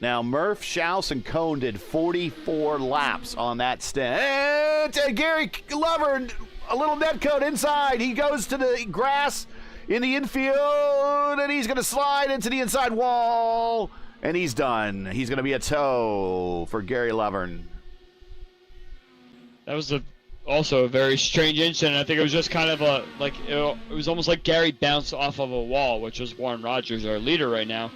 Now, Murph, Schaus, and Cohn did 44 laps on that stint. Gary Lover, a little net code inside. He goes to the grass in the infield, and he's going to slide into the inside wall, and he's done. He's going to be a tow for Gary Lovern. That was also a very strange incident. I think it was just kind of it was almost like Gary bounced off of a wall, which was Warren Rogers, our leader right now,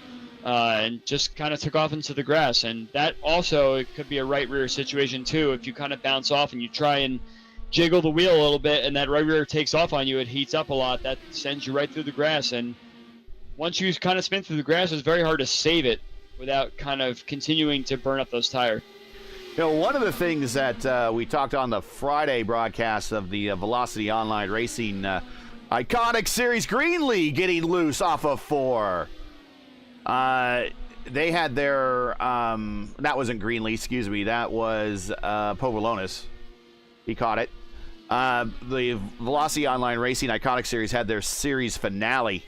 and just kind of took off into the grass. And that also, it could be a right rear situation too. If you kind of bounce off and you try and jiggle the wheel a little bit and that right rear takes off on you, it heats up a lot. That sends you right through the grass. And once you kind of spin through the grass, it's very hard to save it without kind of continuing to burn up those tires. You know, one of the things that we talked on the Friday broadcast of the Velocity Online Racing Iconic Series Greenlee getting loose off of 4. They had their, that wasn't Greenlee, excuse me, that was Povolonis. He caught it. The Velocity Online Racing Iconic Series had their series finale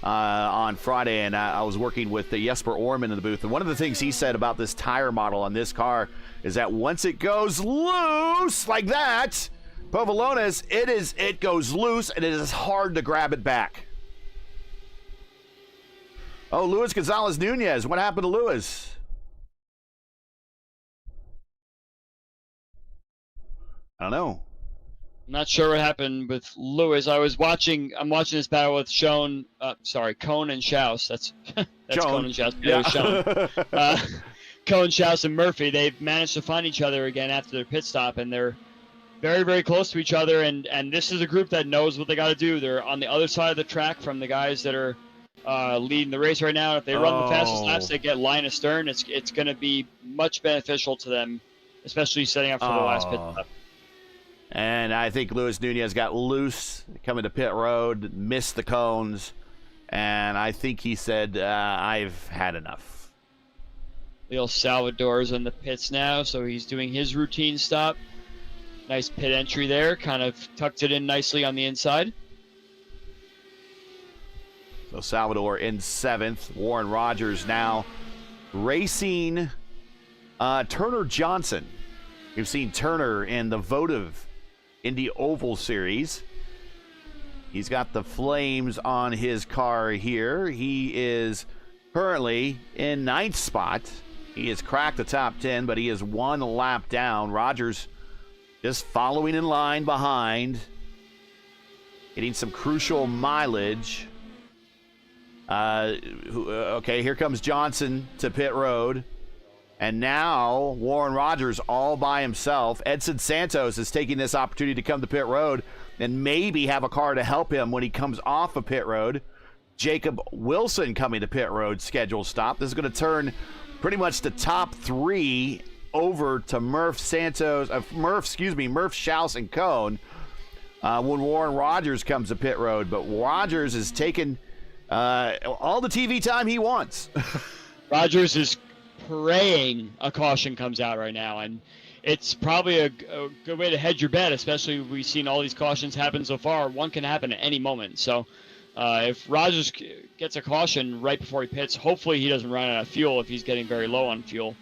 on Friday, and I was working with Jesper Orman in the booth, and one of the things he said about this tire model on this car is that once it goes loose like that, Povolonis, it goes loose, and it is hard to grab it back. Oh, Luis Gonzalez Nunez. What happened to Luis? I don't know. I'm not sure what happened with Lewis. I'm watching this battle with Cone and Schaus. That's Cone and Schaus. Yeah. Cone, Schaus, and Murphy. They've managed to find each other again after their pit stop, and they're very, very close to each other. And this is a group that knows what they got to do. They're on the other side of the track from the guys that are leading the race right now. If they run the fastest laps, they get line astern. It's going to be much beneficial to them, especially setting up for the last pit stop. And I think Luis Nunez got loose coming to pit road, missed the cones, and I think he said, I've had enough. Leo Salvador's in the pits now, so he's doing his routine stop. Nice pit entry there, kind of tucked it in nicely on the inside. So Salvador in 7th. Warren Rogers now racing Turner Johnson. We've seen Turner in the votive Indy Oval Series. He's got the flames on his car here. He is currently in 9th spot. He has cracked the top 10, but he is 1 lap down. Rogers just following in line behind, getting some crucial mileage. Okay, here comes Johnson to pit road. And now Warren Rogers all by himself. Edson Santos is taking this opportunity to come to pit road and maybe have a car to help him when he comes off of pit road. Jacob Wilson coming to pit road, scheduled stop. This is going to turn pretty much the top 3 over to Murph, Schaus, and Cone when Warren Rogers comes to pit road. But Rogers is taking all the TV time he wants. Rogers is praying a caution comes out right now, and it's probably a good way to hedge your bet, especially we've seen all these cautions happen so far. One can happen at any moment. So if Rogers gets a caution right before he pits, hopefully he doesn't run out of fuel if he's getting very low on fuel.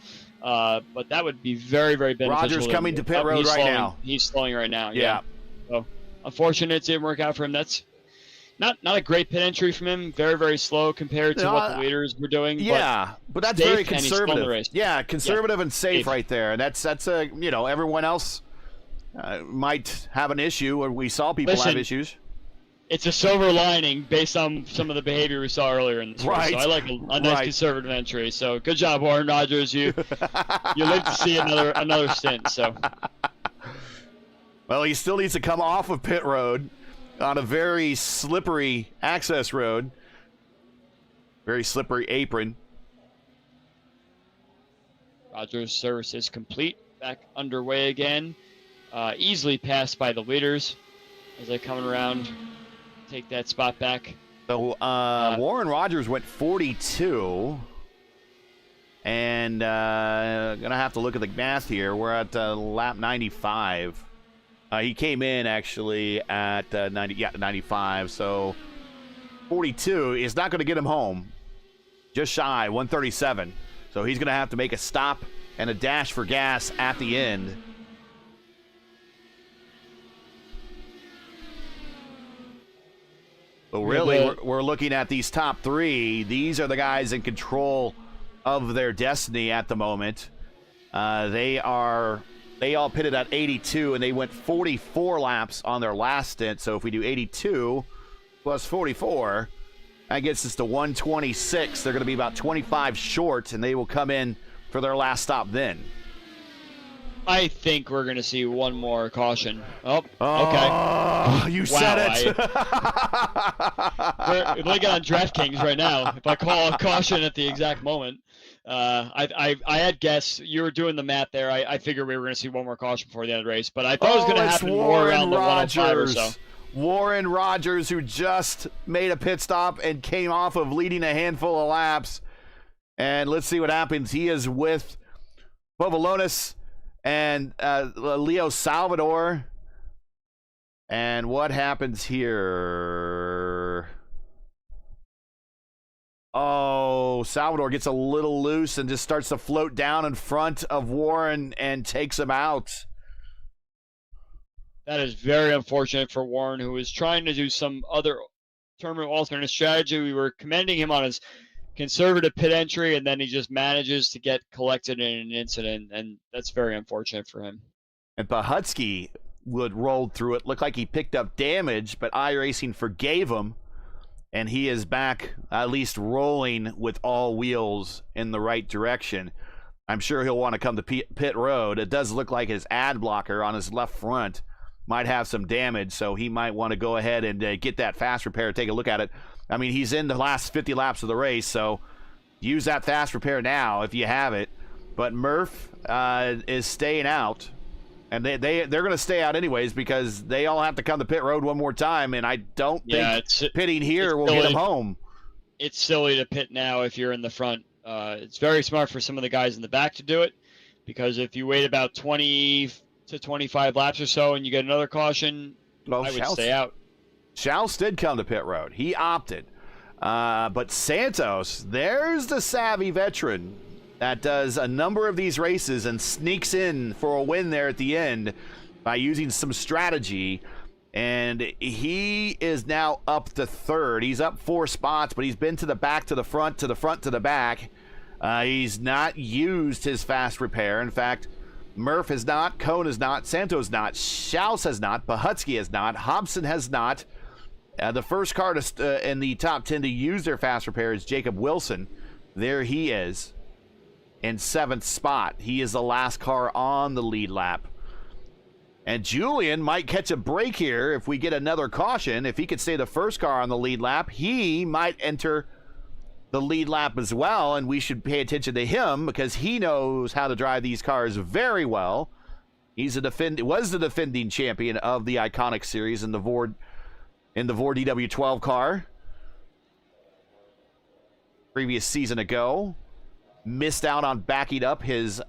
But that would be very, very beneficial. Rogers coming to pit road right now. He's slowing right now. Yeah. So unfortunate it didn't work out for him. That's not a great pit entry from him. Very, very slow compared to what the leaders were doing. Yeah, but that's very conservative. Yeah, conservative and safe Safe. right there. And that's a, everyone else might have an issue, or we saw people have issues. It's a silver lining based on some of the behavior we saw earlier in this race. So I like a nice conservative entry. So good job, Warren Rogers. You live to see another stint. So. Well, he still needs to come off of pit road on a very slippery access road. Very slippery apron. Rogers' service is complete. Back underway again. Easily passed by the leaders as they're coming around. Take that spot back. So Warren Rogers went 42. And going to have to look at the math here. We're at lap 95. He came in actually at 95, so 42 is not going to get him home. Just shy, 137. So he's going to have to make a stop and a dash for gas at the end. But really, we're looking at these top 3. These are the guys in control of their destiny at the moment. They are They all pitted at 82, and they went 44 laps on their last stint. So if we do 82 plus 44, that gets us to 126. They're going to be about 25 short, and they will come in for their last stop then. I think we're going to see one more caution. Oh, okay. Oh, you said it. We're looking on DraftKings right now. If I call a caution at the exact moment, I had guessed. You were doing the math there. I figured we were going to see one more caution before the end of the race, but I thought it was going to happen more around the 105 or so. Warren Rogers, who just made a pit stop and came off of leading a handful of laps. And let's see what happens. He is with Povolonis and Leo Salvador. And what happens here? Oh, Salvador gets a little loose and just starts to float down in front of Warren and takes him out. That is very unfortunate for Warren, who was trying to do some other terminal alternate strategy. We were commending him on his conservative pit entry, and then he just manages to get collected in an incident, and that's very unfortunate for him. And Pahutsky rolled through it. Looked like he picked up damage, but iRacing forgave him, and he is back at least rolling with all wheels in the right direction. I'm sure he'll want to come to pit road. It does look like his ad blocker on his left front might have some damage, so he might want to go ahead and get that fast repair, take a look at it. I mean, he's in the last 50 laps of the race, so use that fast repair now if you have it. But Murph is staying out, and they're going to stay out anyways because they all have to come to pit road one more time, and I don't think pitting here will get them home. It's silly to pit now if you're in the front. It's very smart for some of the guys in the back to do it, because if you wait about 20 to 25 laps or so and you get another caution, I would stay out. Schaus did come to pit road. He opted. But Santos, there's the savvy veteran that does a number of these races and sneaks in for a win there at the end by using some strategy. And he is now up to third. He's up 4 spots, but he's been to the back, to the front, to the front, to the back. He's not used his fast repair. In fact, Murph has not, Cone has not, Santos not, Schaus has not, Pahutsky has not, Hobson has not. The first car to, in the top 10 to use their fast repair is Jacob Wilson. There he is in 7th spot. He is the last car on the lead lap. And Julian might catch a break here if we get another caution. If he could stay the first car on the lead lap, he might enter the lead lap as well, and we should pay attention to him because he knows how to drive these cars very well. He's was the defending champion of the Iconic Series in the Vord DW12 car previous season ago. Missed out on backing up his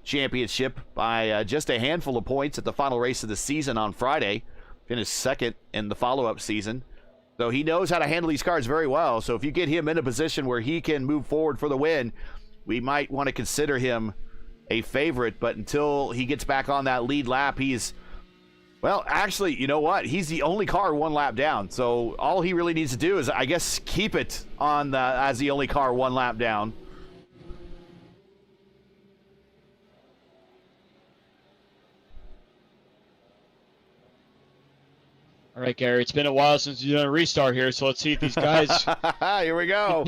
championship by just a handful of points at the final race of the season on Friday. Finished second in the follow-up season. So he knows how to handle these cars very well. So if you get him in a position where he can move forward for the win, we might want to consider him a favorite. But until he gets back on that lead lap, he's, well, actually, you know what? He's the only car 1 lap down. So all he really needs to do is, I guess, keep it on as the only car 1 lap down. All right, Gary, it's been a while since you've done a restart here, so let's see if these guys here we go.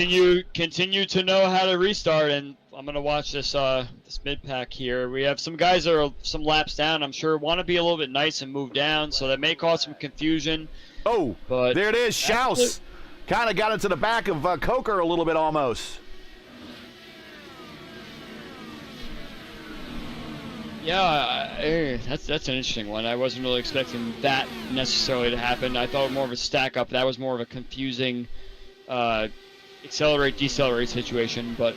Continue to know how to restart, and I'm going to watch this mid-pack here. We have some guys that are some laps down, I'm sure, want to be a little bit nice and move down, so that may cause some confusion. Oh, but there it is. Schaus kind of got into the back of Coker a little bit almost. Yeah, that's an interesting one. I wasn't really expecting that necessarily to happen. I thought more of a stack up. That was more of a confusing accelerate, decelerate situation. But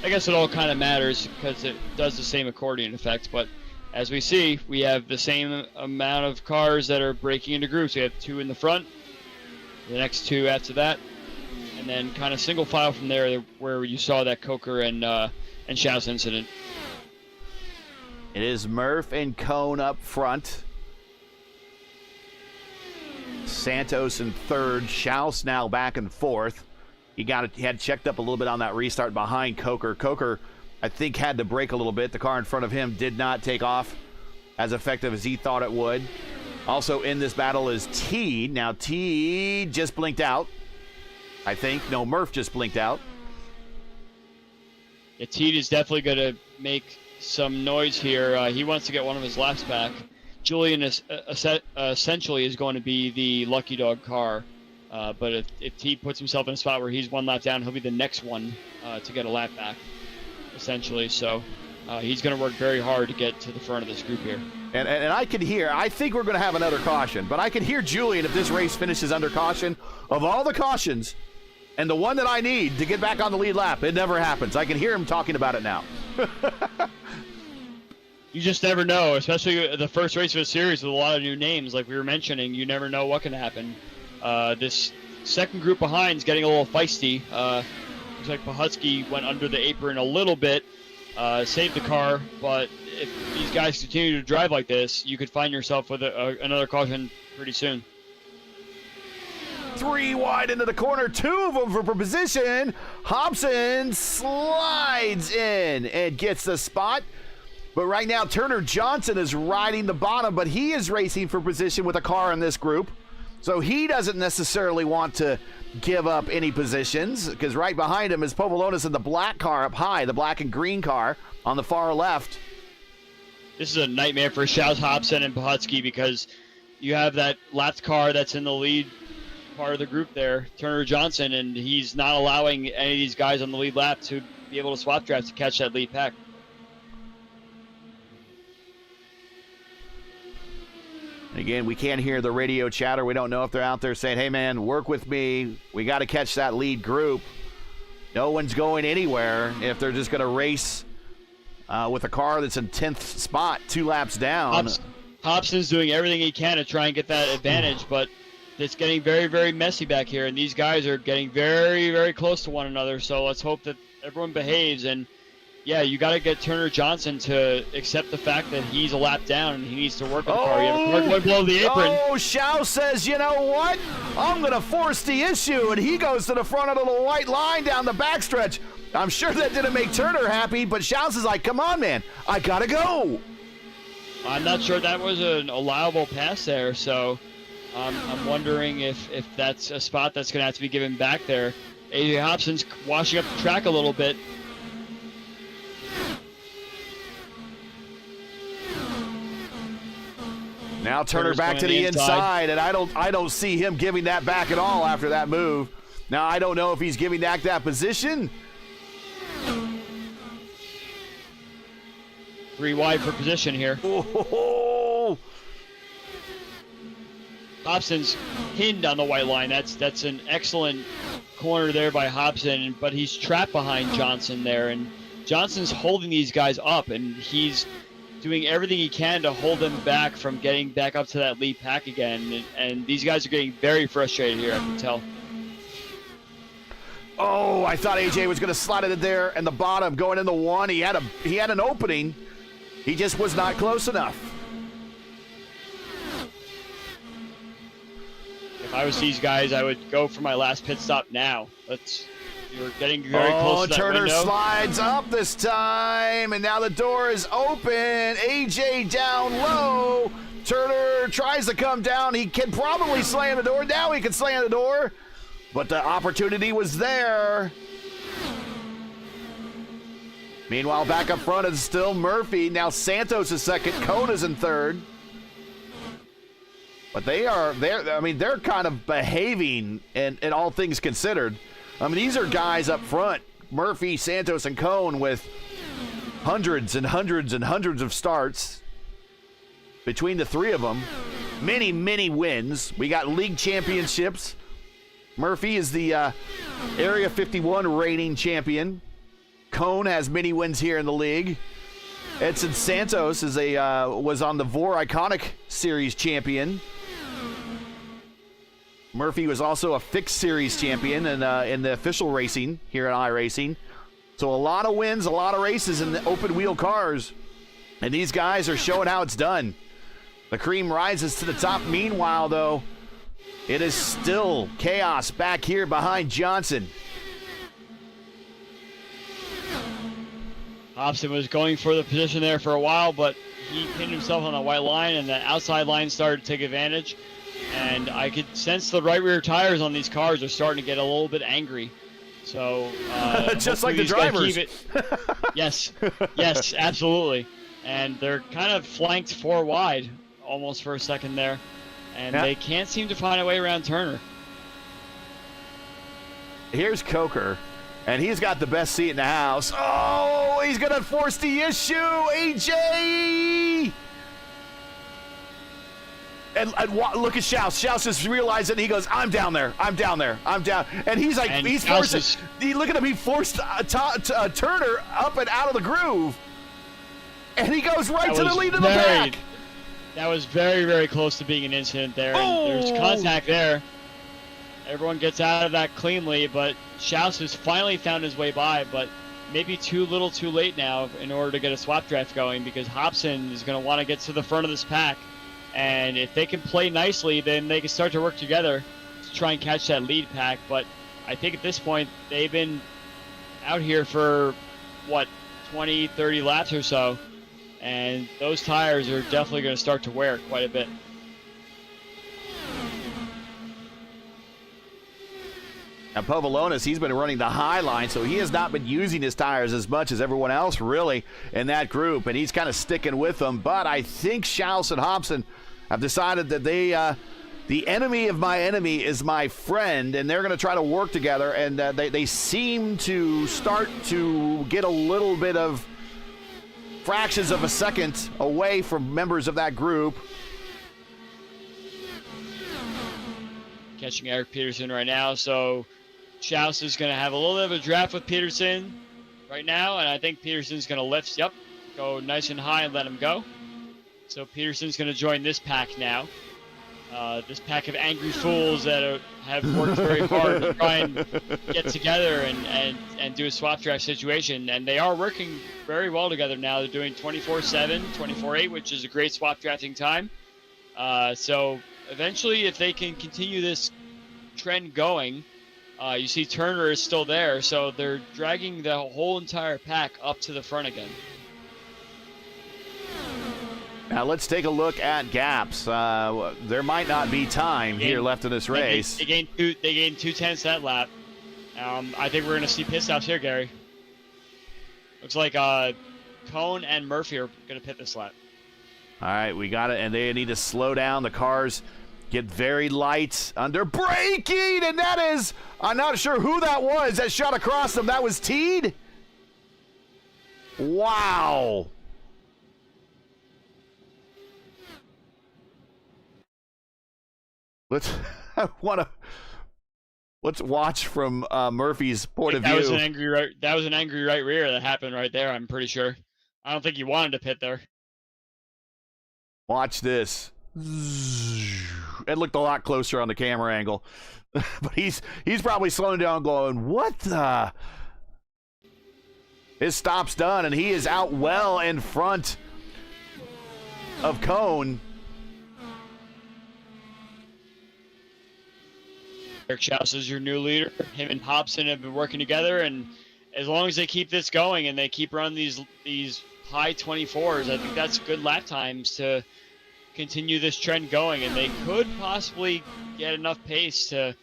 I guess it all kind of matters because it does the same accordion effect. But as we see, we have the same amount of cars that are breaking into groups. We have 2 in the front, the next 2 after that, and then kind of single file from there where you saw that Coker and Schaus incident. It is Murph and Cone up front. Santos in 3rd. Schaus now back in 4th. He had checked up a little bit on that restart behind Coker. Coker, I think, had to brake a little bit. The car in front of him did not take off as effective as he thought it would. Also in this battle is T. Now T just blinked out, I think. No, Murph just blinked out. Yeah, Teed is definitely going to make some noise here. He wants to get one of his laps back. Julian is essentially is going to be the lucky dog car. But if Teed puts himself in a spot where he's one lap down, he'll be the next one to get a lap back, essentially. So he's going to work very hard to get to the front of this group here. And I can hear, I think we're going to have another caution, but I can hear Julian if this race finishes under caution. Of all the cautions, and the one that I need to get back on the lead lap, it never happens. I can hear him talking about it now. You just never know, especially the first race of a series with a lot of new names, like we were mentioning. You never know what can happen. This second group behind is getting a little feisty. Looks like Pahutsky went under the apron a little bit, saved the car, but if these guys continue to drive like this, you could find yourself with another caution pretty soon. 3 wide into the corner, 2 of them for position. Hobson slides in and gets the spot. But right now, Turner Johnson is riding the bottom, but he is racing for position with a car in this group. So he doesn't necessarily want to give up any positions, because right behind him is Povolonis in the black car up high, the black and green car on the far left. This is a nightmare for Shouse, Hobson, and Pahutsky, because you have that lapped car that's in the lead part of the group there, Turner Johnson, and he's not allowing any of these guys on the lead lap to be able to swap drive to catch that lead pack. Again, we can't hear the radio chatter. We don't know if they're out there saying, hey, man, work with me. We got to catch that lead group. No one's going anywhere if they're just going to race with a car that's in 10th spot, 2 laps down. Hobson's doing everything he can to try and get that advantage, but it's getting very, very messy back here, and these guys are getting very, very close to one another, so let's hope that everyone behaves. And yeah, you got to get Turner Johnson to accept the fact that he's a lap down and he needs to work on the car. You have a car going below the apron. Oh, Shao says, you know what? I'm going to force the issue, and he goes to the front of the little white line down the backstretch. I'm sure that didn't make Turner happy, but Shouse is like, come on, man. I got to go. I'm not sure that was an allowable pass there, so I'm wondering if that's a spot that's going to have to be given back there. AJ Hobson's washing up the track a little bit. Now Turner back to the inside, and I don't see him giving that back at all after that move. Now I don't know if he's giving back that position. 3 wide for position here. Oh. Hobson's pinned on the white line. That's an excellent corner there by Hobson, but he's trapped behind Johnson there, and Johnson's holding these guys up, and he's doing everything he can to hold them back from getting back up to that lead pack again, and these guys are getting very frustrated here, I can tell. Oh, I thought AJ was going to slide it in there, and the bottom going in the 1. He had an opening. He just was not close enough. If I was these guys, I would go for my last pit stop now. You're getting very close to that Turner window. slides up this time, and now the door is open. AJ down low. Turner tries to come down. He can probably slam the door. Now he can slam the door, but the opportunity was there. Meanwhile, back up front is still Murphy. Now Santos is second. Kona's in third. But they're kind of behaving, and all things considered. I mean, these are guys up front, Murphy, Santos, and Cone, with hundreds and hundreds and hundreds of starts between the 3 of them. Many, many wins. We got league championships. Murphy is the Area 51 reigning champion. Cone has many wins here in the league. Edson Santos was on the VOR Iconic Series champion. Murphy was also a fixed series champion in the official racing here at iRacing. So a lot of wins, a lot of races in the open wheel cars. And these guys are showing how it's done. The cream rises to the top. Meanwhile, though, it is still chaos back here behind Johnson. Hobson was going for the position there for a while, but he pinned himself on the white line, and the outside line started to take advantage. And I could sense the right rear tires on these cars are starting to get a little bit angry. So just like the drivers. Yes, yes, absolutely. And they're kind of flanked 4 wide almost for a second there, and they can't seem to find a way around Turner. Here's Coker, and he's got the best seat in the house. Oh, he's going to force the issue, AJ! And look at Schaus. Schaus just realized it, and he goes, I'm down there. I'm down there. I'm down. And he's like, and he's forcing. Look at him. He forced Turner up and out of the groove. And he goes right to the lead of the pack. That was very, very close to being an incident there. And there's contact there. Everyone gets out of that cleanly, but Schaus has finally found his way by, but maybe too little too late now in order to get a swap draft going, because Hobson is going to want to get to the front of this pack. And if they can play nicely, then they can start to work together to try and catch that lead pack. But I think at this point, they've been out here for, 20, 30 laps or so. And those tires are definitely going to start to wear quite a bit. Now, Povolonis, he's been running the high line, so he has not been using his tires as much as everyone else, really, in that group, and he's kind of sticking with them. But I think Schaus and Hobson have decided that the enemy of my enemy is my friend, and they're going to try to work together, and they seem to start to get a little bit of fractions of a second away from members of that group. Catching Eric Peterson right now, so Schaus is going to have a little bit of a draft with Peterson right now, and I think Peterson's going to lift, go nice and high and let him go. So Peterson's going to join this pack now. This pack of angry fools that have worked very hard to try and get together and do a swap draft situation, and they are working very well together now. They're doing 24/7, 24/8, which is a great swap drafting time. So eventually, if they can continue this trend going, you see Turner is still there, so they're dragging the whole entire pack up to the front again. Now let's take a look at gaps. There might not be time here left in this race. They gained 2/10 that lap. I think we're going to see pit stops here, Gary. Looks like Cone and Murphy are going to pit this lap. All right, we got it, and they need to slow down. The cars get very light under braking, and that is, I'm not sure who that was that shot across them. That was Teed? Wow. Let's watch from Murphy's point of view. That was an angry right rear that happened right there, I'm pretty sure. I don't think he wanted to pit there. Watch this. It looked a lot closer on the camera angle. But he's probably slowing down going, what the? His stop's done, and he is out well in front of Cone. Eric Schaus is your new leader. Him and Hobson have been working together, and as long as they keep this going and they keep running these high 24s, I think that's good lap times to continue this trend going, and they could possibly get enough pace to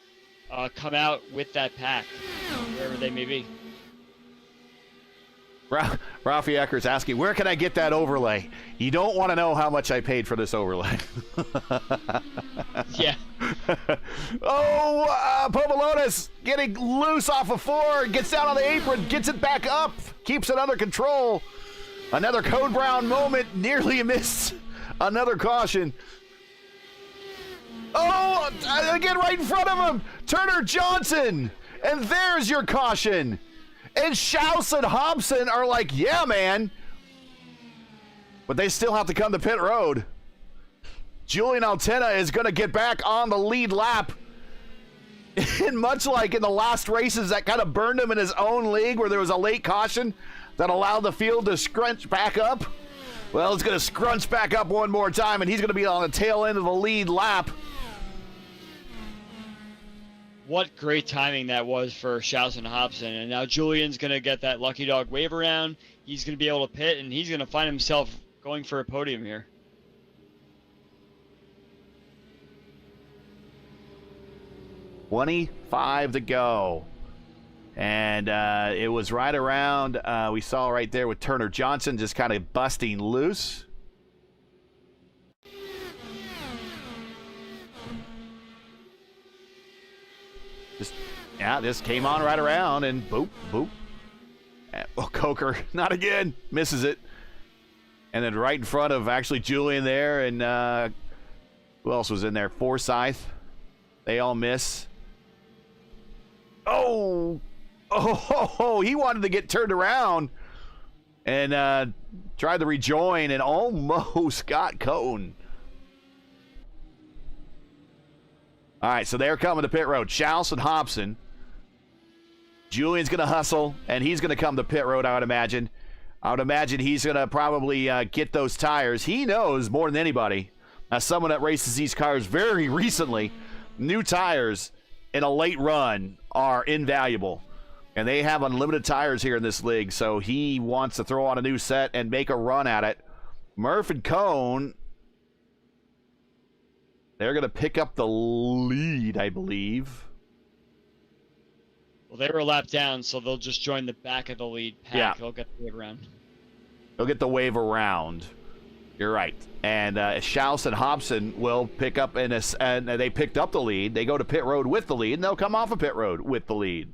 come out with that pack, wherever they may be. Ralphie Ecker's asking, where can I get that overlay? You don't want to know how much I paid for this overlay. Yeah. Povolonis getting loose off of 4, gets down on the apron, gets it back up, keeps it under control. Another Code Brown moment, nearly missed. Another caution. Oh, again right in front of him, Turner Johnson. And there's your caution. And Schaus and Hobson are like, yeah, man. But they still have to come to pit road. Julian Altena is going to get back on the lead lap. And much like in the last races that kind of burned him in his own league where there was a late caution that allowed the field to scrunch back up. Well, it's going to scrunch back up one more time, and he's going to be on the tail end of the lead lap. What great timing that was for Schaus and Hobson. And now Julian's going to get that lucky dog wave around. He's going to be able to pit, and he's going to find himself going for a podium here. $25 to go. And it was right around, we saw right there with Turner Johnson just kind of busting loose. This came on right around and boop, boop. Well, Coker, not again, misses it. And then right in front of actually Julian there, and who else was in there? Forsyth. They all miss. Oh, he wanted to get turned around and tried to rejoin and almost got Cone. All right, so they're coming to pit road. Schaus and Hobson. Julian's going to hustle, and he's going to come to pit road, I would imagine. I would imagine he's going to probably get those tires. He knows more than anybody, as someone that races these cars very recently, new tires in a late run are invaluable. And they have unlimited tires here in this league, so he wants to throw on a new set and make a run at it. Murph and Cone, they're going to pick up the lead, I believe. Well, they were a lap down, so they'll just join the back of the lead pack. Yeah. They'll get the wave around. They'll get the wave around. You're right. And Schaus and Hobson will pick up, and they picked up the lead. They go to pit road with the lead, and they'll come off of pit road with the lead.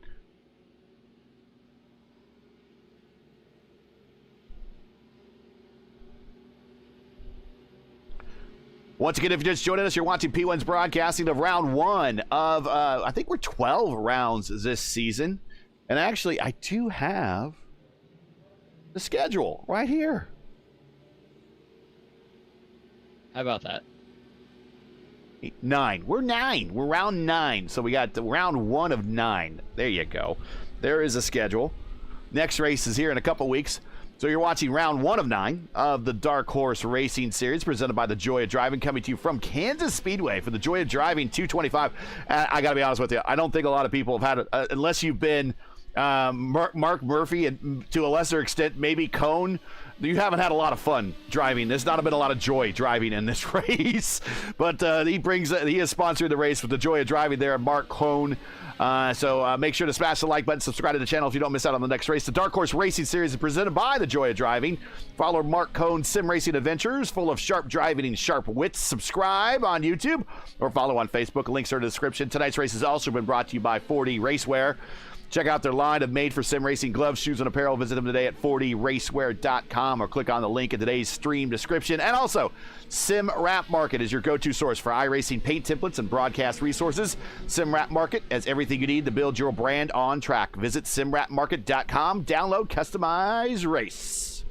Once again, if you're just joining us, you're watching P1's broadcasting of round one of, I think we're 12 rounds this season. And actually, I do have the schedule right here. How about that? 9. We're 9. We're round 9. So we got the round 1 of 9. There you go. There is a schedule. Next race is here in a couple weeks. So you're watching round 1 of 9 of the Dark Horse Racing Series presented by the Joy of Driving, coming to you from Kansas Speedway for the Joy of Driving 225. I got to be honest with you. I don't think a lot of people have had it, unless you've been Mark Murphy and to a lesser extent maybe Cone. You haven't had a lot of fun driving. There's not been a lot of joy driving in this race. But he is sponsoring the race with the Joy of Driving there, Mark Cone. So make sure to smash the like button, subscribe to the channel if you don't miss out on the next race. The Dark Horse Racing Series is presented by the Joy of Driving. Follow Mark Cone's sim racing adventures full of sharp driving and sharp wits. Subscribe on YouTube or follow on Facebook. Links are in the description. Tonight's race has also been brought to you by 4D Racewear. Check out their line of made-for-sim racing gloves, shoes, and apparel. Visit them today at 4dracewear.com or click on the link in today's stream description. And also, Sim Wrap Market is your go-to source for iRacing paint templates and broadcast resources. Sim Wrap Market has everything you need to build your brand on track. Visit simwrapmarket.com. Download, customize, race.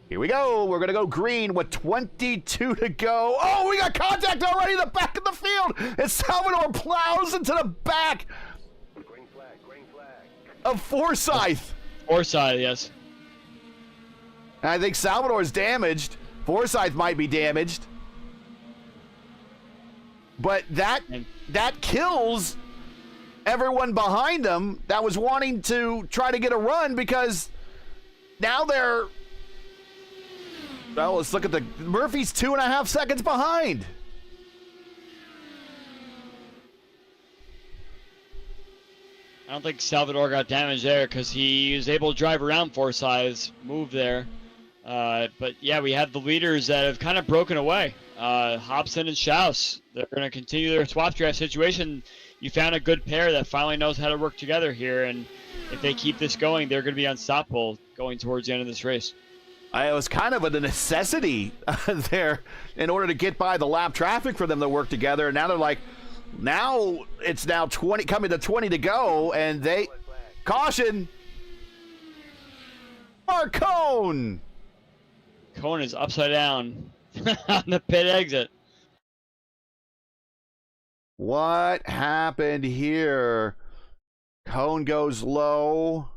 Here we go. We're going to go green with 22 to go. Oh, we got contact already in the back of the field. And Salvador plows into the back of Forsyth. Forsyth, yes. I think Salvador's damaged. Forsyth might be damaged. But that kills everyone behind them that was wanting to try to get a run, because now they're... Well, let's look at the... Murphy's 2.5 seconds behind. I don't think Salvador got damaged there because he was able to drive around Forsyth's move there. But yeah, we have the leaders that have kind of broken away. Hobson and Schaus, they're going to continue their swap draft situation. You found a good pair that finally knows how to work together here, and if they keep this going, they're going to be unstoppable going towards the end of this race. It was kind of a necessity there in order to get by the lap traffic for them to work together, and now they're like, now it's 20 coming to 20 to go, and they caution. Mark Cone. Cone is upside down on the pit exit. What happened here? Cone goes low.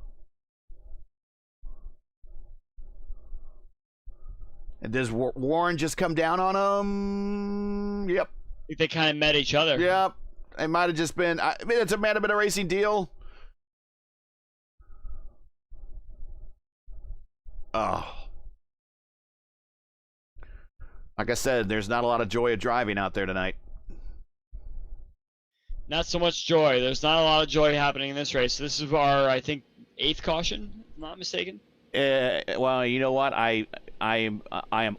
And does Warren just come down on him? Yep. I think they kind of met each other. Yep. It might have just been, I mean, it might have been a racing deal. Oh. Like I said, there's not a lot of joy of driving out there tonight. Not so much joy. There's not a lot of joy happening in this race. This is our, I think, 8th caution, if I'm not mistaken. Well, you know what? I am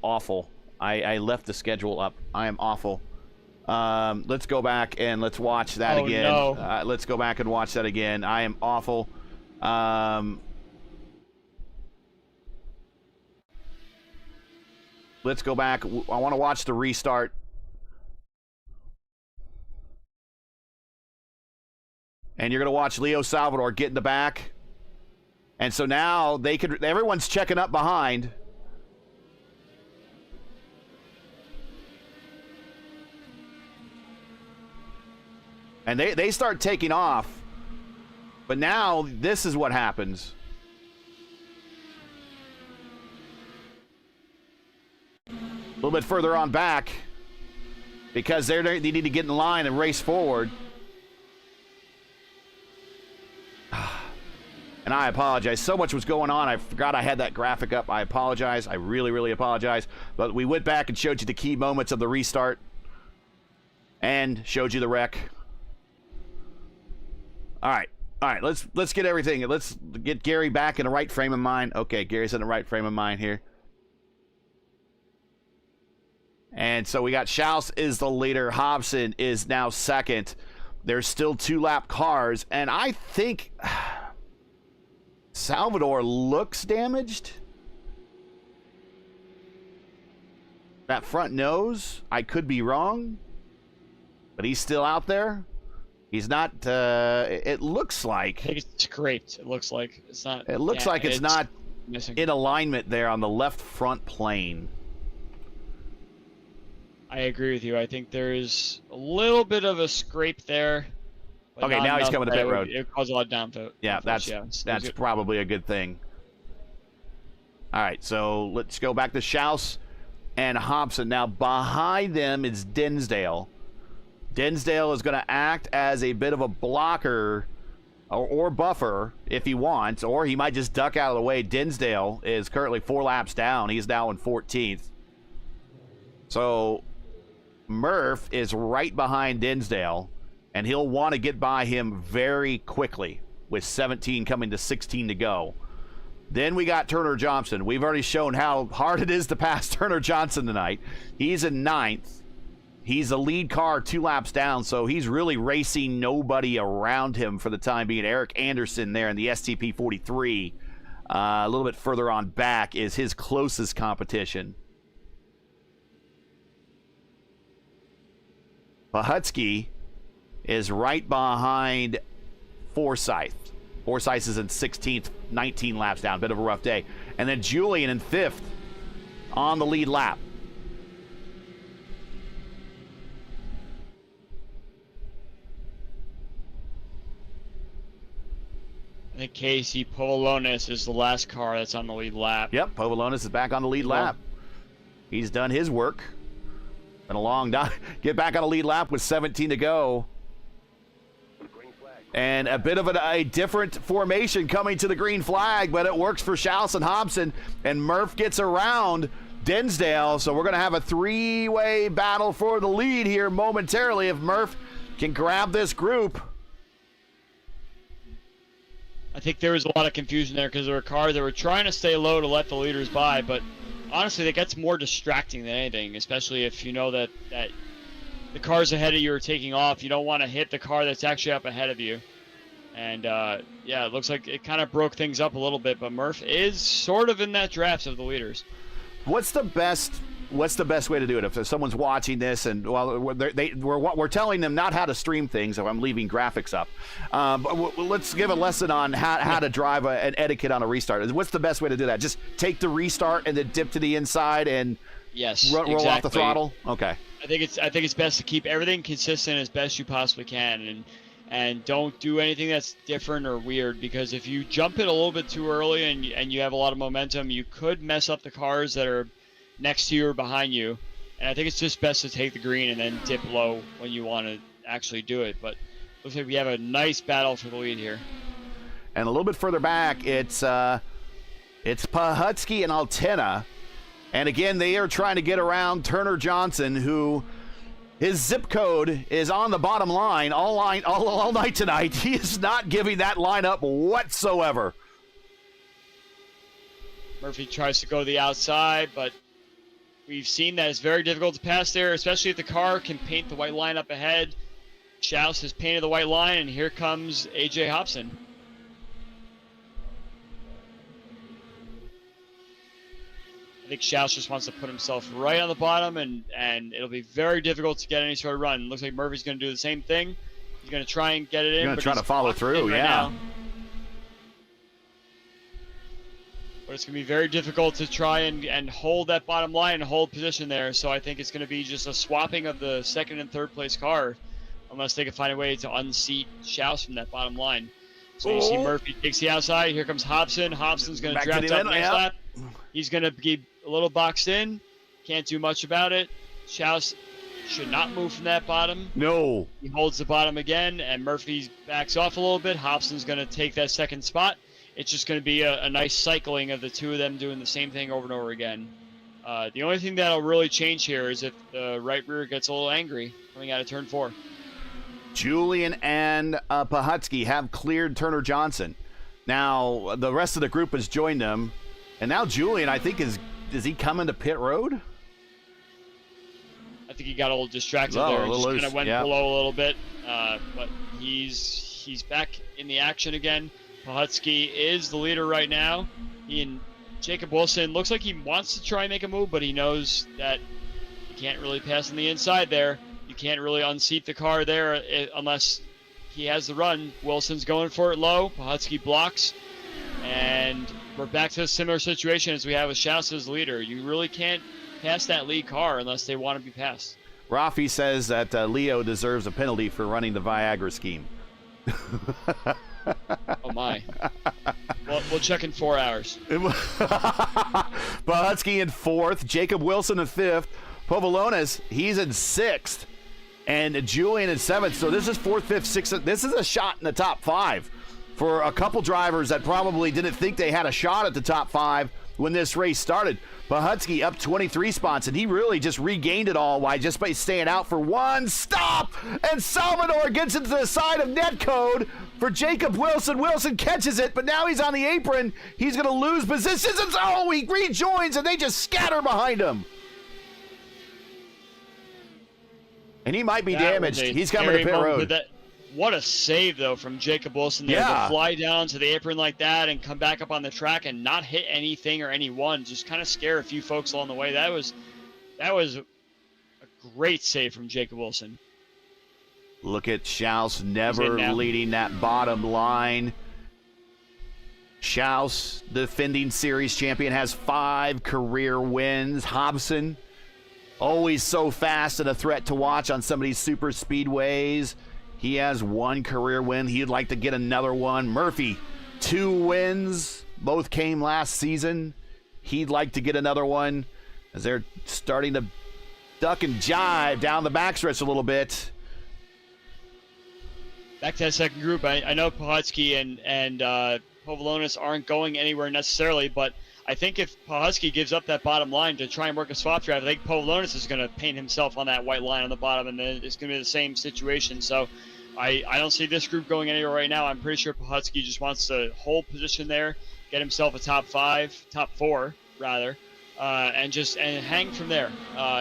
awful. I left the schedule up. I am awful. Let's go back and let's watch that again. No. Let's go back and watch that again. I am awful. Let's go back. I want to watch the restart. And you're going to watch Leo Salvador get in the back. And so now everyone's checking up behind. And they start taking off. But now this is what happens. A little bit further on back, because they need to get in line and race forward. And I apologize. So much was going on. I forgot I had that graphic up. I apologize. I really, really apologize. But we went back and showed you the key moments of the restart and showed you the wreck. All right. Let's get everything. Let's get Gary back in the right frame of mind. Okay, Gary's in the right frame of mind here. And so we got Schaus is the leader. Hobson is now second. There's still 2-lap cars, and I think Salvador looks damaged. That front nose, I could be wrong, but he's still out there. He's not, it looks like. I think it's scraped, it looks like. It's not. It looks like it's not missing. in alignment there on the left front plane. I agree with you. I think there is a little bit of a scrape there. Okay, now he's coming to pit road. It caused a lot of downvote. Yeah, that's probably a good thing. All right, so let's go back to Schaus and Hobson. Now behind them is Dinsdale. Dinsdale is going to act as a bit of a blocker or buffer if he wants, or he might just duck out of the way. Dinsdale is currently 4 laps down. He's now in 14th. So Murph is right behind Dinsdale, and he'll want to get by him very quickly with 17 coming to 16 to go. Then we got Turner Johnson. We've already shown how hard it is to pass Turner Johnson tonight. He's in 9th. He's the lead car 2 laps down, so he's really racing nobody around him for the time being. Eric Anderson there in the STP 43. A little bit further on back is his closest competition. Pahutsky is right behind Forsyth. Forsyth is in 16th, 19 laps down. Bit of a rough day. And then Julian in 5th on the lead lap. I think Casey Povolonis is the last car that's on the lead lap. Yep, Povolonis is back on the lead lap. He's done his work. Been a long time. Get back on the lead lap with 17 to go. And a bit of a different formation coming to the green flag, but it works for Schaus and Hobson. And Murph gets around Dinsdale, so we're going to have a 3-way battle for the lead here momentarily if Murph can grab this group. I think there was a lot of confusion there because there were cars that were trying to stay low to let the leaders by, but honestly, that gets more distracting than anything, especially if you know that the cars ahead of you are taking off. You don't want to hit the car that's actually up ahead of you. And, yeah, it looks like it kind of broke things up a little bit, but Murph is sort of in that draft of the leaders. What's the best way to do it? If someone's watching this and we're telling them not how to stream things, if I'm leaving graphics up, but let's give a lesson on how to drive an etiquette on a restart. What's the best way to do that? Just take the restart and then dip to the inside and roll off the throttle? Okay. I think it's best to keep everything consistent as best you possibly can, and don't do anything that's different or weird, because if you jump it a little bit too early and you have a lot of momentum, you could mess up the cars that are next to you or behind you. And I think it's just best to take the green and then dip low when you want to actually do it. But looks like we have a nice battle for the lead here. And a little bit further back, it's Pahutsky and Altena. And again, they are trying to get around Turner Johnson, who his zip code is on the bottom line all night tonight. He is not giving that line up whatsoever. Murphy tries to go the outside, but we've seen that it's very difficult to pass there, especially if the car can paint the white line up ahead. Schaus has painted the white line, and here comes A.J. Hobson. I think Schaus just wants to put himself right on the bottom, and it'll be very difficult to get any sort of run. Looks like Murphy's going to do the same thing. He's going to try and get it in. He's going to try to follow through, right yeah. Now. But it's going to be very difficult to try and hold that bottom line and hold position there. So I think it's going to be just a swapping of the second and third place car, unless they can find a way to unseat Schaus from that bottom line. So you see Murphy takes the outside. Here comes Hobson. Hobson's going to draft up next lap. He's going to be a little boxed in. Can't do much about it. Schaus should not move from that bottom. No. He holds the bottom again, and Murphy backs off a little bit. Hobson's going to take that second spot. It's just going to be a nice cycling of the two of them doing the same thing over and over again. The only thing that'll really change here is if the right rear gets a little angry coming out of turn 4. Julian and Pahutsky have cleared Turner Johnson. Now, the rest of the group has joined them. And now Julian, I think, is he coming to pit road? I think he got a little distracted Oh, there. a little Just loose, kind of went yeah. below a little bit. But he's back in the action again. Pahutsky is the leader right now. He and Jacob Wilson looks like he wants to try and make a move, but he knows that he can't really pass on the inside there. You can't really unseat the car there unless he has the run. Wilson's going for it low. Pahutsky blocks. And we're back to a similar situation as we have with Schaus as leader. You really can't pass that lead car unless they want to be passed. Rafi says that Leo deserves a penalty for running the Viagra scheme. Oh, my. We'll check in 4 hours. Pahutsky in 4th. Jacob Wilson in 5th. Povolonis, he's in 6th. And Julian in 7th. So this is 4th, 5th, 6th. This is a shot in the top 5 for a couple drivers that probably didn't think they had a shot at the top 5 when this race started. Pahutsky up 23 spots, and he really just regained it all by staying out for one stop. And Salvador gets into the side of netcode for Jacob Wilson. Wilson catches it, but now he's on the apron. He's going to lose positions, and he rejoins, and they just scatter behind him. And he might be damaged. He's coming to pit road. What a save, though, from Jacob Wilson there to fly down to the apron like that and come back up on the track and not hit anything or anyone. Just kind of scare a few folks along the way. That was a great save from Jacob Wilson. Look at Schaus never leading that bottom line. Schaus, defending series champion, has 5 career wins. Hobson, always so fast and a threat to watch on some of these super speedways. He has 1 career win. He'd like to get another one. Murphy, 2 wins. Both came last season. He'd like to get another one as they're starting to duck and jive down the backstretch a little bit. Back to that second group. I know Pahutsky and Povolonis aren't going anywhere necessarily, but I think if Pahutsky gives up that bottom line to try and work a swap drive, I think Povolonis is going to paint himself on that white line on the bottom, and then it's going to be the same situation. So I don't see this group going anywhere right now. I'm pretty sure Pahutsky just wants to hold position there, get himself a top 4 rather, and hang from there.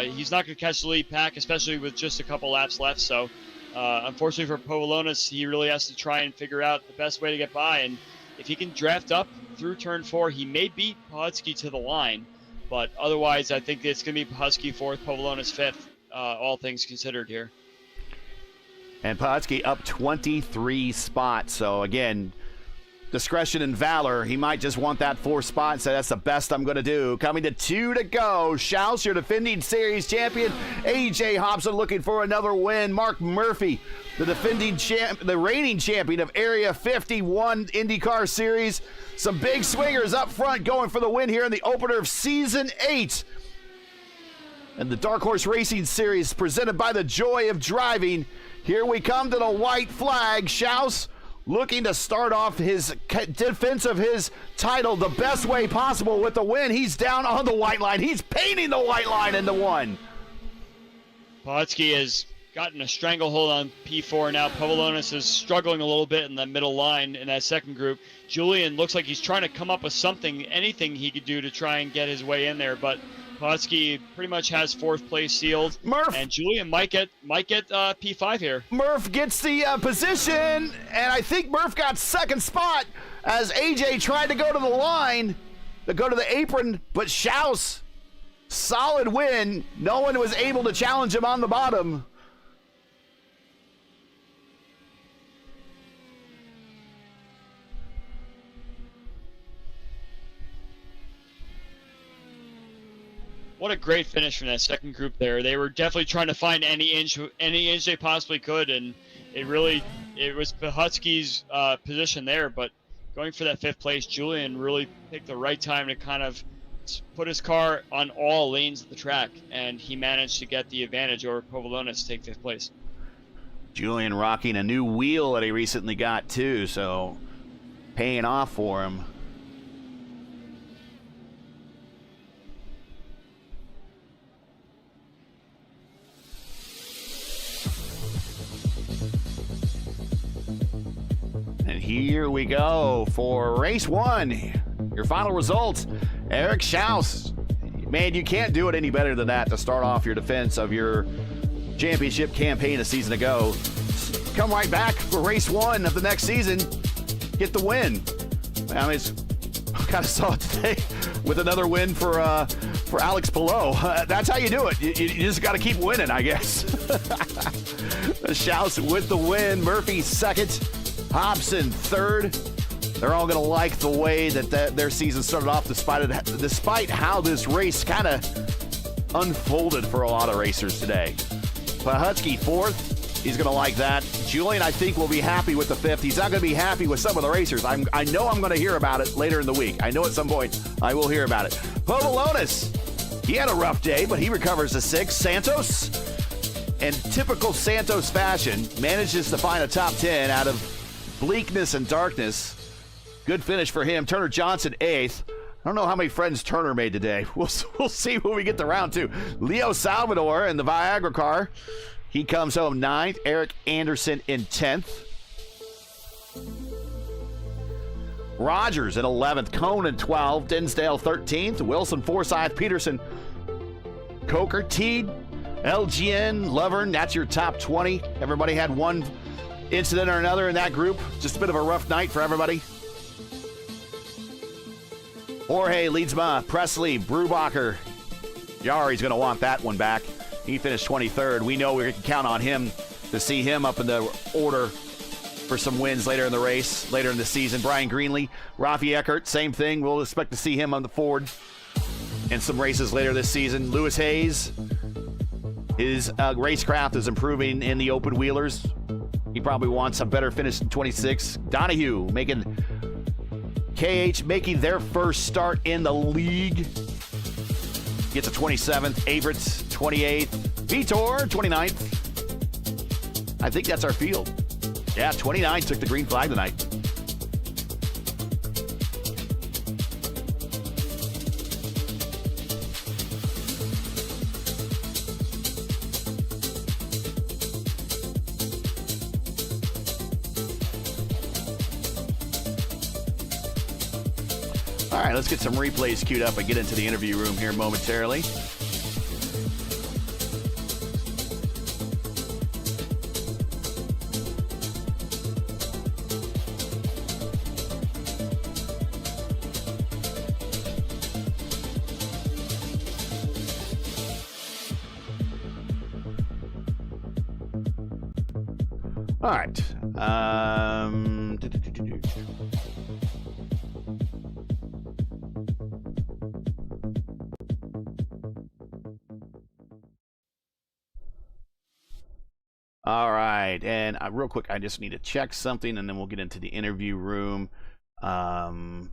He's not going to catch the lead pack, especially with just a couple laps left. So unfortunately for Povolonis, he really has to try and figure out the best way to get by. And if he can draft up through turn 4, he may beat Pahutsky to the line. But otherwise, I think it's going to be Pahutsky 4th, Povolonis 5th, all things considered here. And Pahutsky up 23 spots. So, again, discretion and valor. He might just want that 4th spot and say, that's the best I'm going to do. Coming to 2 to go. Schaus, your defending series champion. A.J. Hobson looking for another win. Mark Murphy, the reigning champion of Area 51 IndyCar Series. Some big swingers up front going for the win here in the opener of Season 8. And the Dark Horse Racing Series presented by the Joy of Driving. Here we come to the white flag. Schaus looking to start off his defense of his title the best way possible with the win. He's down on the white line. He's painting the white line into one. Pahutski has gotten a stranglehold on P4 now. Povolonis is struggling a little bit in that middle line in that second group. Julian looks like he's trying to come up with something, anything he could do to try and get his way in there, but Pahutski pretty much has fourth place sealed. Murph, and Julian might get P5 here. Murph gets the position, and I think Murph got second spot as AJ tried to go to the line, to go to the apron, but Schaus, solid win. No one was able to challenge him on the bottom. What a great finish from that second group there. They were definitely trying to find any inch they possibly could, and it was Pahutski's position there, but going for that fifth place, Julian really picked the right time to kind of put his car on all lanes of the track, and he managed to get the advantage over Povolonis to take fifth place. Julian rocking a new wheel that he recently got too, so paying off for him. And here we go for race one. Your final results, Eric Schaus. Man, you can't do it any better than that to start off your defense of your championship campaign a season ago. Come right back for race one of the next season. Get the win. I mean, I kind of saw it today with another win for Alex Palou. That's how you do it. You just got to keep winning, I guess. Schaus with the win. Murphy second. Hobson third. They're all going to like the way that their season started off, despite how this race kind of unfolded for a lot of racers today. Pahutski fourth. He's going to like that. Julian, I think, will be happy with the fifth. He's not going to be happy with some of the racers. I know I'm going to hear about it later in the week. I know at some point I will hear about it. Povolonis, he had a rough day, but he recovers to sixth. Santos, in typical Santos fashion, manages to find a top 10 out of bleakness and darkness. Good finish for him. Turner Johnson, eighth. I don't know how many friends Turner made today. We'll see when we get to round two. Leo Salvador in the Viagra car. He comes home ninth. Eric Anderson in 10th. Rogers in 11th. Cohn in 12th. Dinsdale 13th. Wilson, Forsyth, Peterson, Coker, Teed, LGN, Lovern. That's your top 20. Everybody had one incident or another in that group. Just a bit of a rough night for everybody. Jorge, Leedsma, Presley, Brubacher. Yari's going to want that one back. He finished 23rd. We know we can count on him to see him up in the order for some wins later in the race, later in the season. Brian Greenlee, Rafi Eckert, same thing. We'll expect to see him on the Ford in some races later this season. Lewis Hayes, his racecraft is improving in the open wheelers. He probably wants a better finish in 26. Donahue making KH making their first start in the league. Gets a 27th. Averett, 28th. Vitor, 29th. I think that's our field. Yeah, 29 took the green flag tonight. All right, let's get some replays queued up and get into the interview room here momentarily. All right. All right, and real quick, I just need to check something, and then we'll get into the interview room. Gonna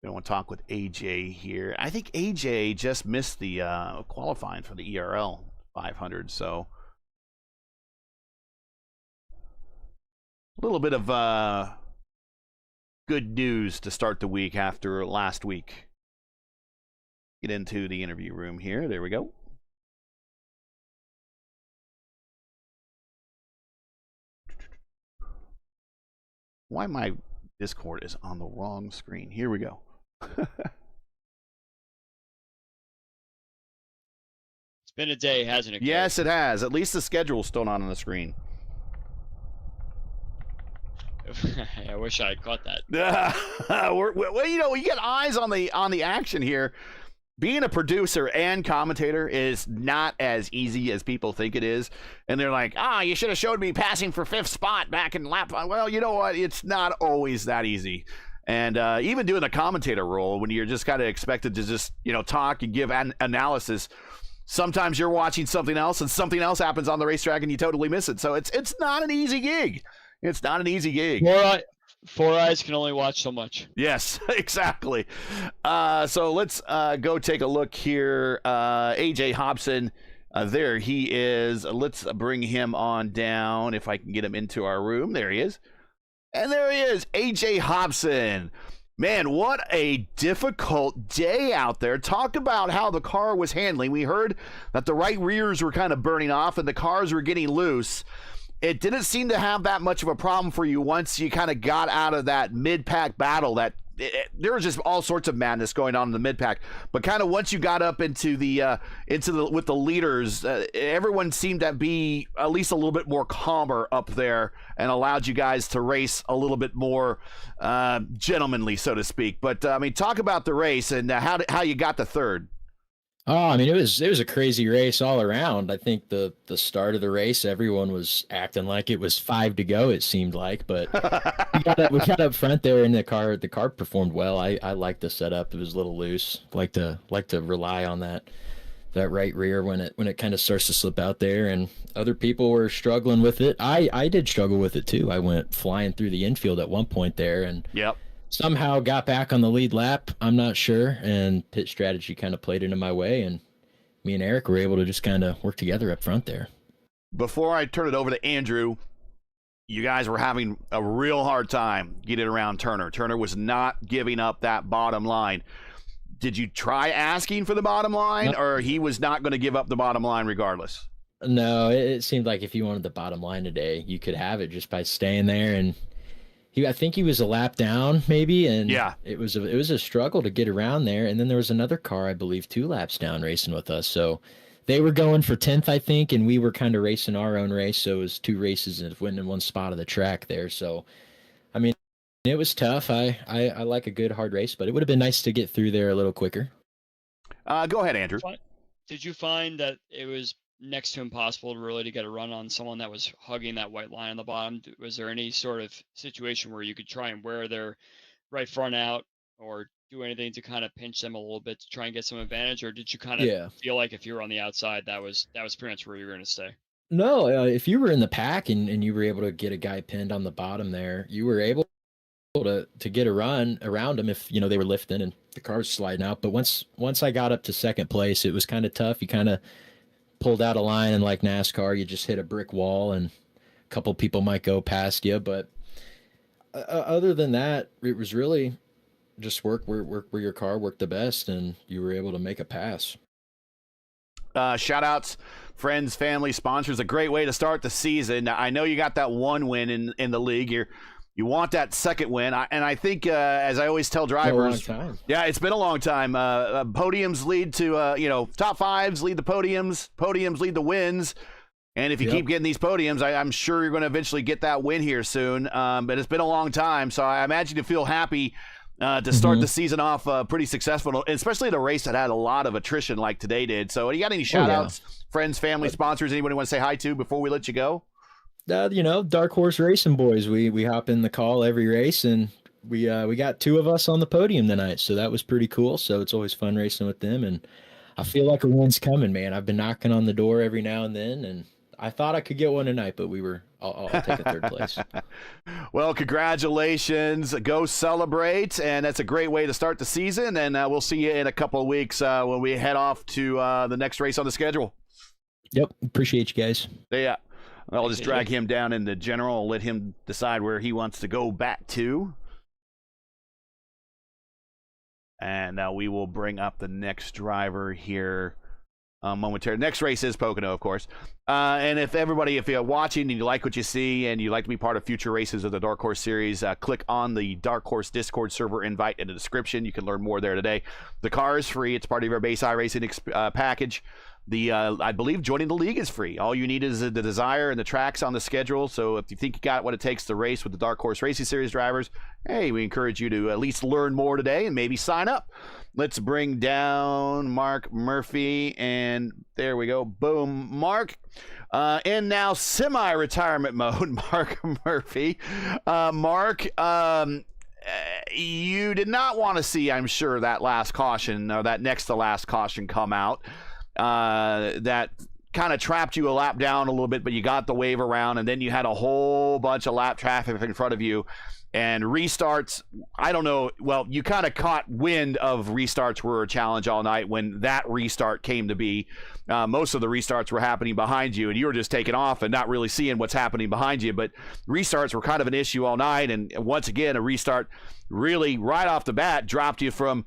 want to talk with AJ here. I think AJ just missed the qualifying for the ERL 500. So a little bit of good news to start the week after last week. Get into the interview room here. There we go. Why my Discord is on the wrong screen. Here we go. It's been a day, hasn't it? Yes, it has. At least the schedule's still not on the screen. I wish I had caught that. Well, you know, you get eyes on the action here. Being a producer and commentator is not as easy as people think it is. And they're like, you should have showed me passing for 5th spot back in lap. Well, you know what? It's not always that easy. And even doing the commentator role, when you're just kind of expected to just, talk and give an analysis, sometimes you're watching something else and something else happens on the racetrack and you totally miss it. So it's not an easy gig. It's not an easy gig. Four eyes can only watch so much. Yes, exactly. So let's go take a look here. AJ Hobson, there he is. Let's bring him on down if I can get him into our room. There he is. And there he is, AJ Hobson. Man, what a difficult day out there. Talk about how the car was handling. We heard that the right rears were kind of burning off and the cars were getting loose. It didn't seem to have that much of a problem for you once you kind of got out of that mid-pack battle. There was just all sorts of madness going on in the mid-pack, but kind of once you got up into the with the leaders, everyone seemed to be at least a little bit more calmer up there and allowed you guys to race a little bit more gentlemanly, so to speak. But I mean, talk about the race and how you got to third. Oh, I mean, it was a crazy race all around. I think the start of the race, everyone was acting like it was 5 to go. It seemed like, but we got up front there, and the car performed well. I liked the setup. It was a little loose. Like to rely on that right rear when it kind of starts to slip out there, and other people were struggling with it. I did struggle with it too. I went flying through the infield at one point there, and yep. Somehow got back on the lead lap. I'm not sure. And pit strategy kind of played into my way. And me and Eric were able to just kind of work together up front there. Before I turn it over to Andrew, you guys were having a real hard time getting around Turner. Turner was not giving up that bottom line. Did you try asking for the bottom line, or he was not going to give up the bottom line regardless? No, it seemed like if you wanted the bottom line today, you could have it just by staying there. And I think he was a lap down maybe, and yeah, it was a struggle to get around there. And then there was another car, I believe, 2 laps down racing with us. So they were going for 10th, I think, and we were kind of racing our own race. So it was 2 races and winning in one spot of the track there. So, I mean, it was tough. I like a good hard race, but it would have been nice to get through there a little quicker. Go ahead, Andrew. Did you find that it was next to impossible to get a run on someone that was hugging that white line on the bottom? Was there any sort of situation where you could try and wear their right front out or do anything to kind of pinch them a little bit to try and get some advantage? Or did you kind of feel like if you were on the outside, that was pretty much where you were going to stay? No, if you were in the pack and you were able to get a guy pinned on the bottom there, you were able to get a run around them if, they were lifting and the car was sliding out. But once I got up to second place, it was kind of tough. You kind of pulled out a line, and like NASCAR, you just hit a brick wall and a couple people might go past you. But other than that, it was really just work where your car worked the best and you were able to make a pass. Shout outs, friends, family, sponsors. A great way to start the season. I know you got that one win in the league. You want that second win. I think, as I always tell drivers, yeah, it's been a long time. Podiums lead to, top fives lead the podiums lead the wins. And if you keep getting these podiums, I'm sure you're going to eventually get that win here soon. But it's been a long time. So I imagine you feel happy to start the season off pretty successful, especially at a race that had a lot of attrition like today did. So you got any shout outs, friends, family, sponsors, anybody want to say hi to before we let you go? Dark Horse Racing Boys. We hop in the call every race, and we got 2 of us on the podium tonight, so that was pretty cool. So it's always fun racing with them, and I feel like a win's coming, man. I've been knocking on the door every now and then, and I thought I could get one tonight, but I'll take a third place. Well, congratulations. Go celebrate, and that's a great way to start the season, and we'll see you in a couple of weeks when we head off to the next race on the schedule. Yep. Appreciate you guys. Yeah. I'll just Thanks, drag AJ. him down in the general. Let him decide where he wants to go back to. And now we will bring up the next driver here momentarily. Next race is Pocono, of course. And if you're watching and you like what you see and you'd like to be part of future races of the Dark Horse Series, click on the Dark Horse Discord server invite in the description. You can learn more there today. The car is free. It's part of your base iRacing package. I believe joining the league is free. All you need is the desire and the tracks on the schedule. So if you think you got what it takes to race with the Dark Horse Racing Series drivers, hey, we encourage you to at least learn more today and maybe sign up. Let's bring down Mark Murphy, and there we go. Boom, Mark. And now semi-retirement mode, Mark Murphy. Mark, you did not want to see, I'm sure, that last caution, or that next to last caution come out. That kind of trapped you a lap down a little bit, but you got the wave around, and then you had a whole bunch of lap traffic in front of you. And restarts, I don't know. Well, you kind of caught wind of restarts were a challenge all night when that restart came to be. Most of the restarts were happening behind you, and you were just taking off and not really seeing what's happening behind you. But restarts were kind of an issue all night. And once again, a restart really right off the bat dropped you from,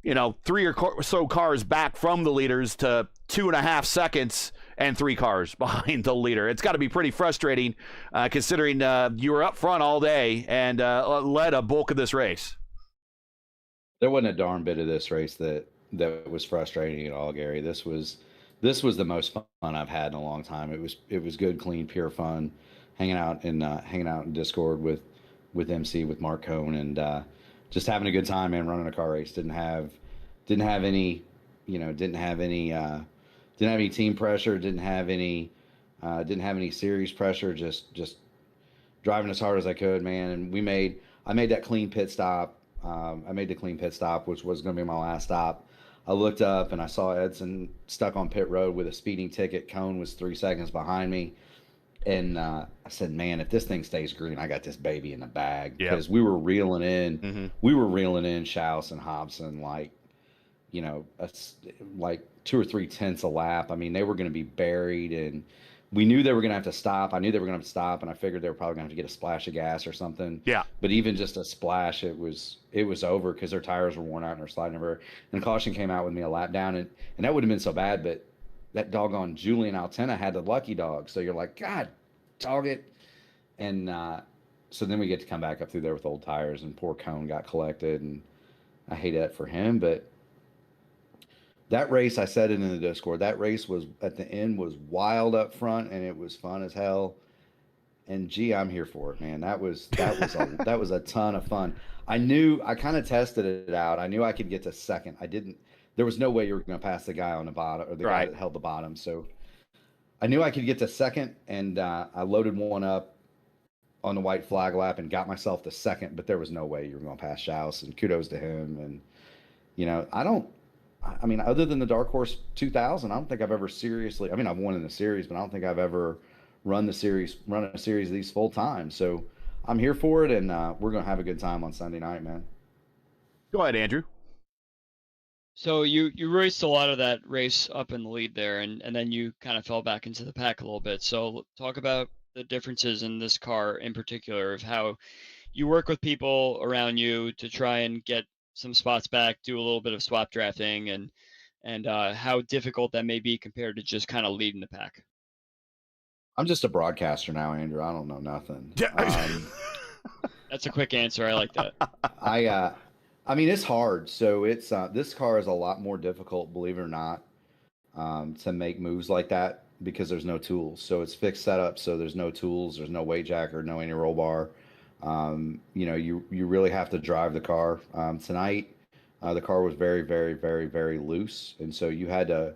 3 or so cars back from the leaders to 2.5 seconds and 3 cars behind the leader. It's got to be pretty frustrating considering you were up front all day and led a bulk of this race. There wasn't a darn bit of this race that was frustrating at all, Gary. This was the most fun I've had in a long time. It was good, clean, pure fun, hanging out in Discord with MC, with Mark Cohn, and just having a good time, man. Running a car race. Didn't have any team pressure. Didn't have any series pressure. Just driving as hard as I could, man. And I made that clean pit stop. I made the clean pit stop, which was going to be my last stop. I looked up and I saw Edson stuck on pit road with a speeding ticket. Cone was 3 seconds behind me. And I said, man, if this thing stays green, I got this baby in the bag. Because we were reeling in, Schaus and Hobson like 2 or 3 tenths a lap. I mean, they were going to be buried, and we knew they were going to have to stop. I knew they were going to have to stop, and I figured they were probably going to have to get a splash of gas or something. Yeah. But even just a splash, it was over because their tires were worn out and their sliding over. And caution came out with me a lap down, and that wouldn't have been so bad, but that doggone Julian Altena had the lucky dog. So you're like, God, dog it. And so then we get to come back up through there with old tires, and poor Cone got collected, and I hate that for him. But that race, I said it in the Discord, that race was at the end was wild up front, and it was fun as hell. And gee, I'm here for it, man. That was a ton of fun. I kind of tested it out. I knew I could get to second. There was no way you were going to pass the guy on the bottom, or the guy that held the bottom. So I knew I could get to second, and I loaded one up on the white flag lap and got myself to second, but there was no way you were going to pass Schaus, and kudos to him. And, I mean, other than the Dark Horse 2000, I don't think I've ever seriously, I've won in the series, but I don't think I've ever run a series of these full time. So I'm here for it, and we're going to have a good time on Sunday night, man. Go ahead, Andrew. So you raced a lot of that race up in the lead there, and then you kind of fell back into the pack a little bit. So talk about the differences in this car in particular, of how you work with people around you to try and get some spots back, do a little bit of swap drafting, and how difficult that may be compared to just kind of leading the pack. I'm just a broadcaster now, Andrew. I don't know nothing. That's a quick answer. I like that. I mean, it's hard. So it's this car is a lot more difficult, believe it or not, to make moves like that because there's no tools. So it's fixed setup. So there's no tools. There's no weight jacker, no anti-roll bar. You really have to drive the car. Tonight, the car was very, very, very, very loose, and so you had to,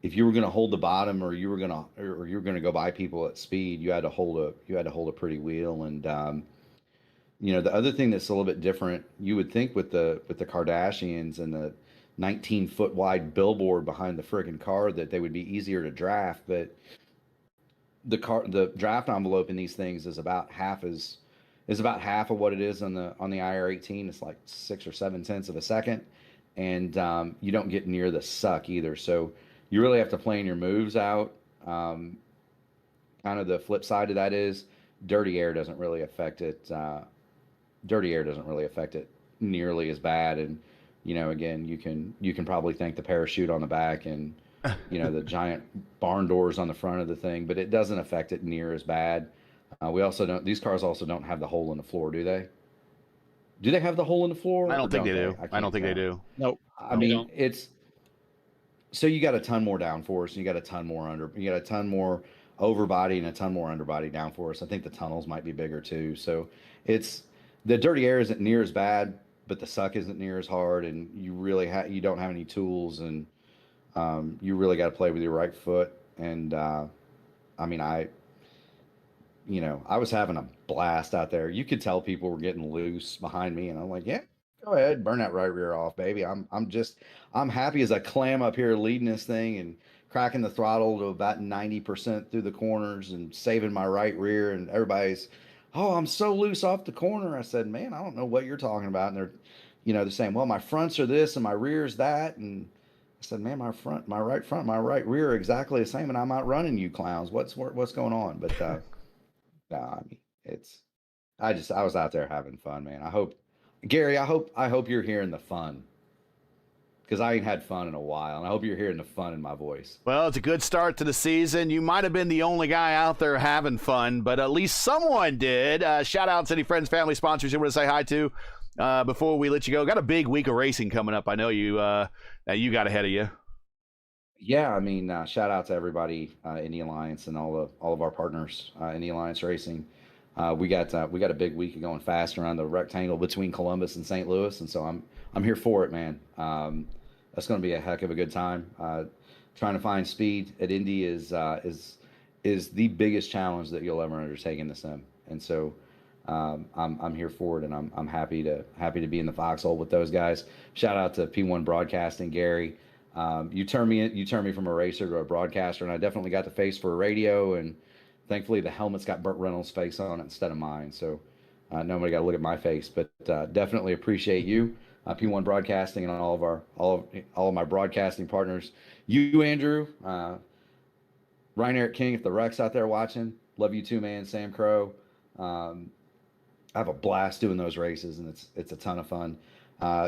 if you were going to hold the bottom, or you were going to go by people at speed, you had to hold a pretty wheel. And the other thing that's a little bit different, you would think with the Kardashians and the 19-foot wide billboard behind the friggin' car that they would be easier to draft, but the draft envelope in these things is about half of what it is on the IR18. It's like 6 or 7 tenths of a second, and you don't get near the suck either. So you really have to plan your moves out Kind of the flip side of that is dirty air doesn't really affect it. Dirty air doesn't really affect it nearly as bad. And again, you can probably thank the parachute on the back and the giant barn doors on the front of the thing, but it doesn't affect it near as bad. We also don't. These cars also don't have the hole in the floor, do they? Do they have the hole in the floor? I don't think they do. I I don't think they tell. do. Nope. I No, they mean, don't. it's so you got a ton more downforce, and you got a ton more you got a ton more overbody and a ton more underbody downforce. I think the tunnels might be bigger too. So it's the dirty air isn't near as bad, but the suck isn't near as hard, and you don't have any tools, and you really got to play with your right foot. And I mean, I was having a blast out there. You could tell people were getting loose behind me, and I'm like, yeah, go ahead, burn that right rear off, baby. I'm happy as I clam up here leading this thing and cracking the throttle to about 90% through the corners and saving my right rear. And everybody's, oh, I'm so loose off the corner. I said, man, I don't know what you're talking about. And they're saying, well, my fronts are this and my rear's that. And I said, man, my right front, my right rear are exactly the same, and I'm outrunning you clowns. What's going on? But no, I mean, I was out there having fun, man. Gary, I hope you're hearing the fun, because I ain't had fun in a while, and I hope you're hearing the fun in my voice. Well, it's a good start to the season. You might have been the only guy out there having fun, but at least someone did. Shout out to any friends, family, sponsors you want to say hi to before we let you go. Got a big week of racing coming up. I know you got ahead of you. Yeah, I mean, shout out to everybody in the Alliance and all of our partners in the Alliance Racing. We got a big week of going fast around the rectangle between Columbus and St. Louis, and so I'm here for it, man. That's going to be a heck of a good time. Trying to find speed at Indy is the biggest challenge that you'll ever undertake in the sim, and so I'm here for it, and I'm happy to be in the foxhole with those guys. Shout out to P1 Broadcasting, Gary. You turned me from a racer to a broadcaster, and I definitely got the face for a radio, and thankfully the helmet's got Burt Reynolds' face on it instead of mine, so nobody got to look at my face. But definitely appreciate you, P1 Broadcasting, and all of my broadcasting partners. You, Andrew, Ryan Eric King, if the Rex out there watching, love you too, man. Sam Crow. I have a blast doing those races, and it's a ton of fun.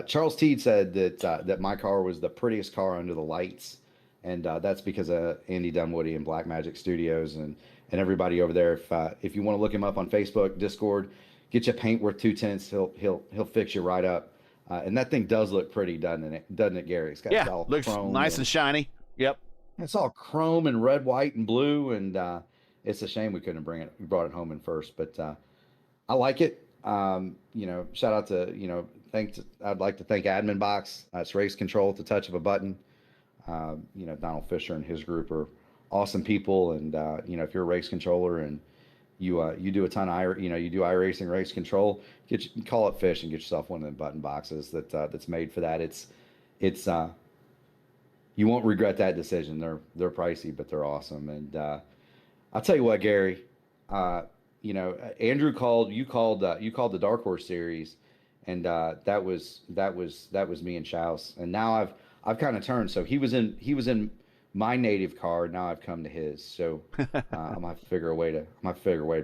Charles Teed said that my car was the prettiest car under the lights, and that's because of Andy Dunwoody and Black Magic Studios and everybody over there. If you want to look him up on Facebook, Discord, get you a paint worth 2/10. He'll fix you right up. And that thing does look pretty, doesn't it, Gary? It's got all looks chrome nice and shiny. Yep. It's all chrome and red, white, and blue, and it's a shame we couldn't brought it home in first, but I like it. Shout out to I'd like to thank Admin Box. It's race control at the touch of a button. Donald Fisher and his group are awesome people, and if you're a race controller and you do a ton of you do iRacing race control, call up Fish and get yourself one of the button boxes that's made for that. It's you won't regret that decision. They're pricey, but they're awesome. And I'll tell you what, Gary, Andrew called the Dark Horse Series, and that was me and Schaus. And now I've kind of turned. So he was in my native car. Now I've come to his. So I'm gonna figure a way to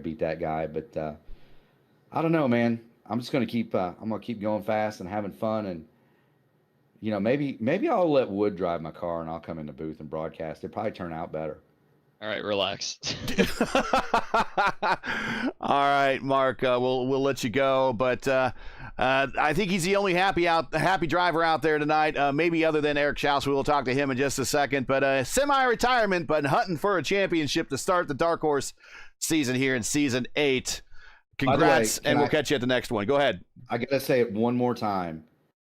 beat that guy. But I don't know, man. I'm just gonna keep going fast and having fun, and maybe I'll let Wood drive my car and I'll come in the booth and broadcast. It'd probably turn out better. All right, relax. All right, Mark. We'll let you go, but I think he's the only happy driver out there tonight. Maybe other than Eric Schaus. We will talk to him in just a second. But semi-retirement, but hunting for a championship to start the Dark Horse season here in season 8. Congrats, and we'll catch you at the next one. Go ahead. I gotta say it one more time.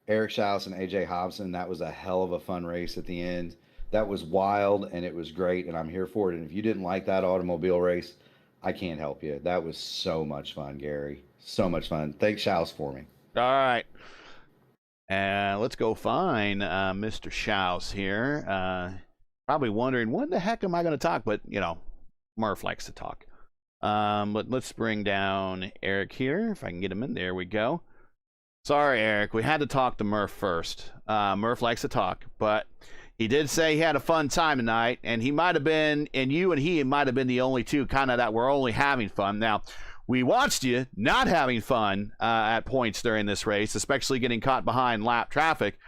Eric Schaus and AJ Hobson. That was a hell of a fun race at the end. That was wild, and it was great, and I'm here for it. And if you didn't like that automobile race, I can't help you. That was so much fun, Gary. So much fun. Thanks, Schaus, for me. All right. Let's go find Mr. Schaus here. Probably wondering, when the heck am I going to talk? But, Murph likes to talk. But let's bring down Eric here. If I can get him in. There we go. Sorry, Eric. We had to talk to Murph first. Murph likes to talk, but He did say he had a fun time tonight, and he might have been, and you and he might have been the only two kind of that were only having fun. Now, we watched you not having fun at points during this race, especially getting caught behind lap traffic.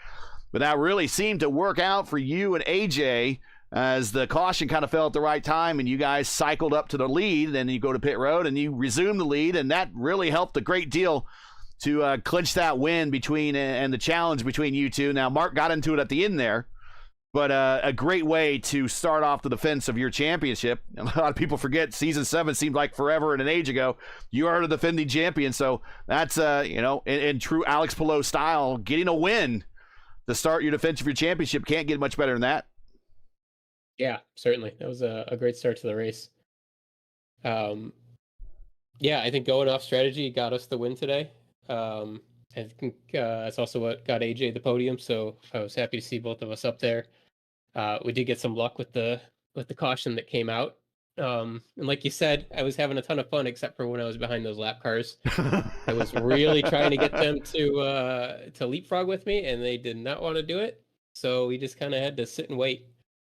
But that really seemed to work out for you and AJ as the caution kind of fell at the right time and you guys cycled up to the lead. Then you go to pit road and you resume the lead, and that really helped a great deal to clinch that win between and the challenge between you two. Now, Mark got into it at the end there, but a great way to start off the defense of your championship. A lot of people forget season 7 seemed like forever and an age ago. You are the defending champion, so that's in true Alex Palou style, getting a win to start your defense of your championship can't get much better than that. Yeah, certainly. That was a great start to the race. Yeah, I think going off strategy got us the win today. I think that's also what got AJ the podium, so I was happy to see both of us up there. We did get some luck with the caution that came out. And like you said, I was having a ton of fun, except for when I was behind those lap cars. I was really trying to get them to leapfrog with me, and they did not want to do it. So we just kind of had to sit and wait.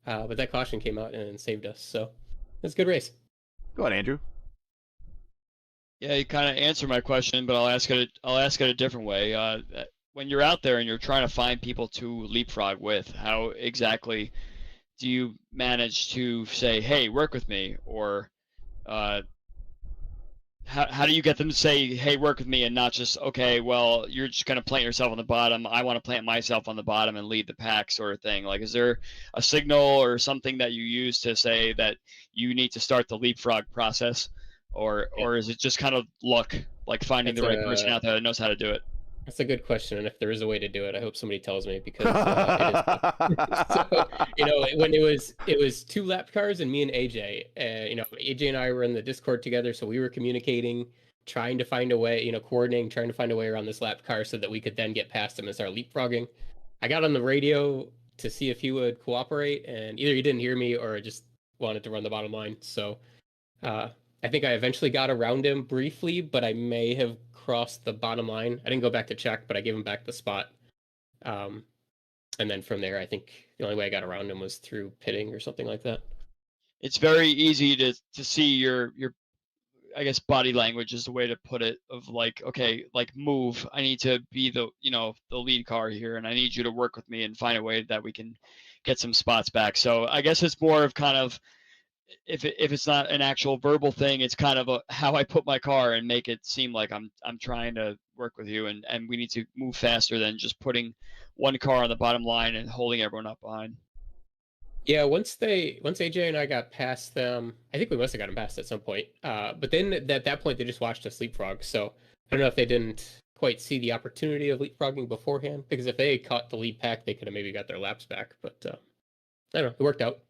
But that caution came out and saved us. So it's a good race. Go ahead, Andrew. Yeah, you kind of answered my question, but I'll ask it a different way. When you're out there and you're trying to find people to leapfrog with, how exactly do you manage to say, "Hey, work with me," or how do you get them to say, "Hey, work with me," and not just, "Okay, well, you're just gonna plant yourself on the bottom. I want to plant myself on the bottom and lead the pack," sort of thing. Like, is there a signal or something that you use to say that you need to start the leapfrog process, or is it just kind of luck, like finding the right person out there that knows how to do it? That's a good question, and if there is a way to do it, I hope somebody tells me, because so, when it was 2 lap cars and me and AJ. AJ and I were in the Discord together, so we were communicating, trying to find a way, coordinating, trying to find a way around this lap car so that we could then get past him and start leapfrogging. I got on the radio to see if he would cooperate, and either he didn't hear me or just wanted to run the bottom line. So I think I eventually got around him briefly, but I may have crossed the bottom line. I didn't go back to check, but I gave him back the spot. And then from there, I think the only way I got around him was through pitting or something like that. It's very easy to see your I guess body language is the way to put it, of like, okay, like, move. I need to be the lead car here, and I need you to work with me and find a way that we can get some spots back. So I guess it's more of kind of, if it's not an actual verbal thing, it's kind of how I put my car and make it seem like I'm trying to work with you, and we need to move faster than just putting one car on the bottom line and holding everyone up behind. Yeah, once AJ and I got past them, I think we must have gotten past at some point. But then at that point, they just watched us leapfrog. So I don't know if they didn't quite see the opportunity of leapfrogging beforehand, because if they had caught the lead pack, they could have maybe got their laps back. But I don't know, it worked out.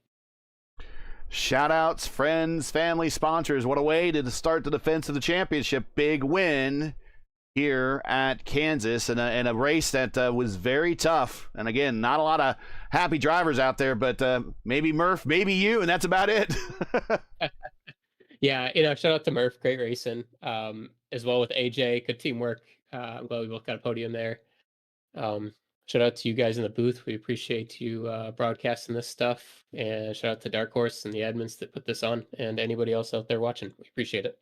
Shout outs, friends, family, sponsors. What a way to start the defense of the championship. Big win here at Kansas in a race that was very tough. And again, not a lot of happy drivers out there, but maybe Murph, maybe you, and that's about it. Yeah, shout out to Murph, great racing. As well with AJ, good teamwork. I'm glad we both got a podium there. Shout out to you guys in the booth. We appreciate you broadcasting this stuff. And shout out to Dark Horse and the admins that put this on, and anybody else out there watching. We appreciate it.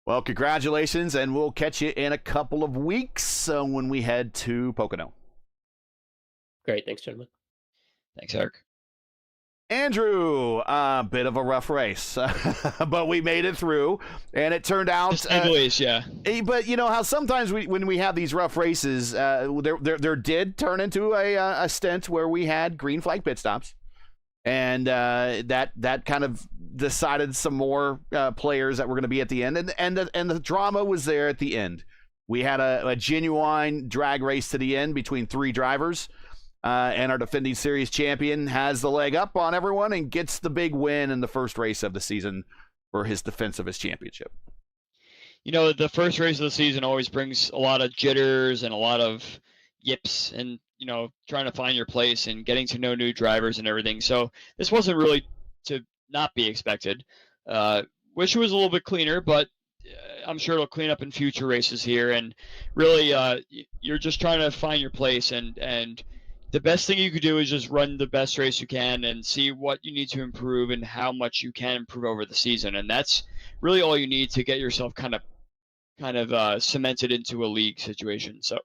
Well, congratulations, and we'll catch you in a couple of weeks when we head to Pocono. Great. Thanks, gentlemen. Thanks, Eric. Andrew, a bit of a rough race, but we made it through, and it turned out. Yeah. But you know how sometimes when we have these rough races, there did turn into a stint where we had green flag pit stops, and that kind of decided some more players that were going to be at the end, and the drama was there at the end. We had a genuine drag race to the end between 3 drivers. And our defending series champion has the leg up on everyone and gets the big win in the first race of the season for his defense of his championship. The first race of the season always brings a lot of jitters and a lot of yips and, trying to find your place and getting to know new drivers and everything. So this wasn't really to not be expected. Wish it was a little bit cleaner, but I'm sure it'll clean up in future races here. And really, you're just trying to find your place and the best thing you could do is just run the best race you can and see what you need to improve and how much you can improve over the season. And that's really all you need to get yourself kind of cemented into a league situation. So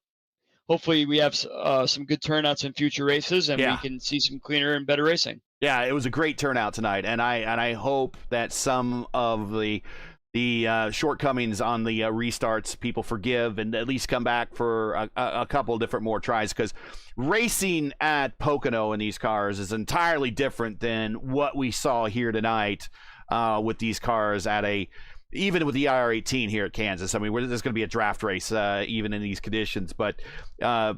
hopefully we have some good turnouts in future races, and we can see some cleaner and better racing. Yeah, it was a great turnout tonight, and I hope that some of the shortcomings on the restarts people forgive and at least come back for a couple different more tries, because racing at Pocono in these cars is entirely different than what we saw here tonight with these cars even with the IR18 here at Kansas. I mean, there's going to be a draft race even in these conditions, but the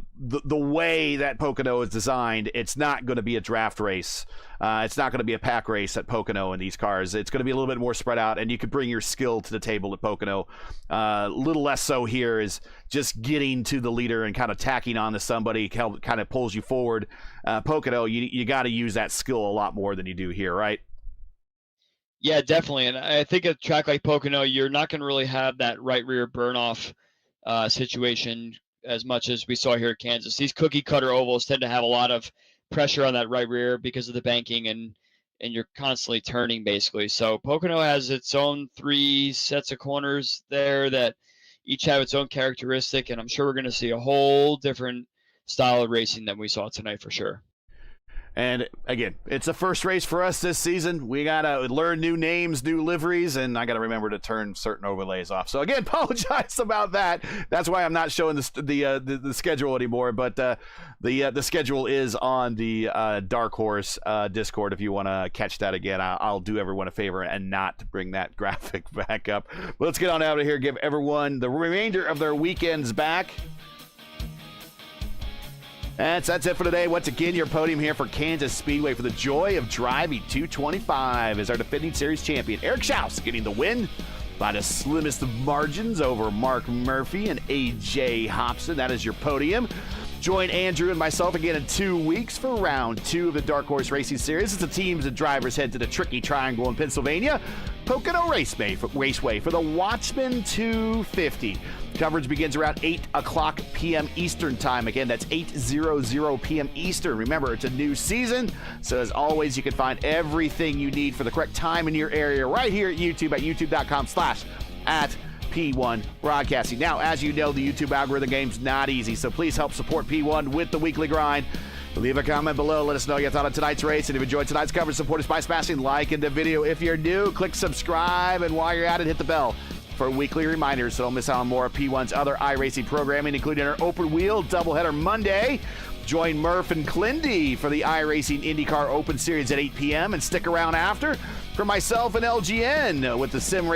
way that Pocono is designed, it's not going to be a draft race. It's not going to be a pack race at Pocono in these cars. It's going to be a little bit more spread out, and you could bring your skill to the table at Pocono. A little less so here is just getting to the leader and kind of tacking on to somebody kind of pulls you forward. Pocono, you got to use that skill a lot more than you do here, right? Yeah, definitely. And I think a track like Pocono, you're not going to really have that right rear burn-off situation as much as we saw here at Kansas. These cookie-cutter ovals tend to have a lot of pressure on that right rear because of the banking, and you're constantly turning, basically. So Pocono has its own 3 sets of corners there that each have its own characteristic, and I'm sure we're going to see a whole different style of racing than we saw tonight for sure. And again, it's the first race for us this season. We got to learn new names, new liveries, and I got to remember to turn certain overlays off. So again, apologize about that. That's why I'm not showing the schedule anymore. But the schedule is on the Dark Horse Discord. If you want to catch that again, I'll do everyone a favor and not bring that graphic back up. But let's get on out of here. Give everyone the remainder of their weekends back. That's it for today. Once again, your podium here for Kansas Speedway for the joy of driving 225 is our defending series champion, Eric Schaus, getting the win by the slimmest of margins over Mark Murphy and AJ Hobson. That is your podium. Join Andrew and myself again in 2 weeks for round 2 of the Dark Horse Racing Series as the teams and drivers head to the tricky triangle in Pennsylvania, Pocono Raceway for the Watchman 250. Coverage begins around 8 o'clock p.m. Eastern time. Again, that's 8:00 p.m. Eastern. Remember, it's a new season, so as always, you can find everything you need for the correct time in your area right here at YouTube at youtube.com/@P1 Broadcasting. Now, as you know, the YouTube algorithm game's not easy, so please help support P1 with the weekly grind. Leave a comment below. Let us know your thought on tonight's race. And if you enjoyed tonight's coverage, support us by smashing like in the video. If you're new, click subscribe. And while you're at it, hit the bell for weekly reminders so don't miss out on more of P1's other iRacing programming, including our open wheel doubleheader Monday. Join Murph and Clindy for the iRacing IndyCar Open Series at 8 p.m. and stick around after for myself and LGN with the Sim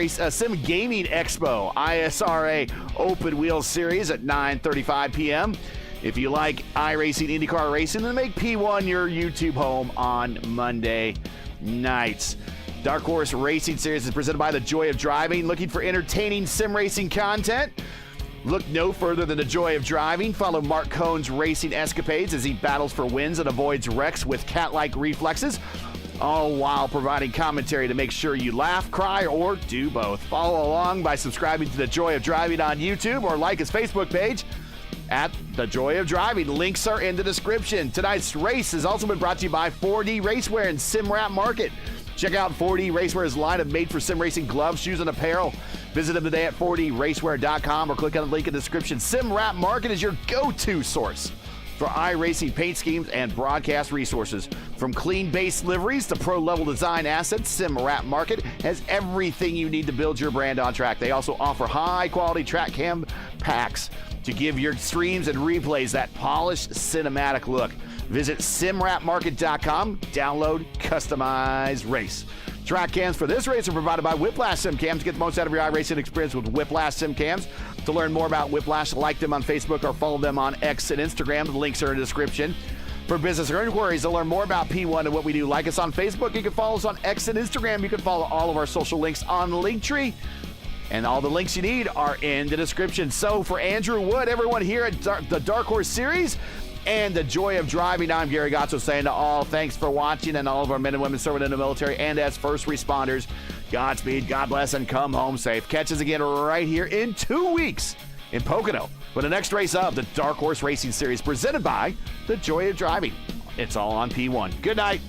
Gaming Expo ISRA Open Wheel Series at 9:35 p.m. If you like iRacing IndyCar racing, then make P1 your YouTube home on Monday nights. Dark Horse Racing Series is presented by The Joy of Driving. Looking for entertaining sim racing content? Look no further than The Joy of Driving. Follow Mark Cohn's racing escapades as he battles for wins and avoids wrecks with cat-like reflexes, all while providing commentary to make sure you laugh, cry, or do both. Follow along by subscribing to The Joy of Driving on YouTube or like his Facebook page at The Joy of Driving. Links are in the description. Tonight's race has also been brought to you by 4D Racewear and SimWrap Market. Check out 4D Racewear's line of made-for-sim racing gloves, shoes, and apparel. Visit them today at 4dracewear.com or click on the link in the description. SimWrap Market is your go-to source for iRacing paint schemes and broadcast resources. From clean base liveries to pro-level design assets, SimWrap Market has everything you need to build your brand on track. They also offer high-quality track cam packs to give your streams and replays that polished cinematic look. Visit simwrapmarket.com, download, customize, race. Track cams for this race are provided by Whiplash Sim Cams. Get the most out of your iRacing experience with Whiplash Sim Cams. To learn more about Whiplash, like them on Facebook or follow them on X and Instagram. The links are in the description. For business or inquiries to learn more about P1 and what we do, like us on Facebook. You can follow us on X and Instagram. You can follow all of our social links on Linktree. And all the links you need are in the description. So for Andrew Wood, everyone here at the Dark Horse Series and The Joy of Driving, I'm Gary Gatto saying to all, thanks for watching, and all of our men and women serving in the military and as first responders, Godspeed, God bless, and come home safe. Catch us again right here in 2 weeks in Pocono for the next race of the Dark Horse Racing Series presented by The Joy of Driving. It's all on P1. Good night.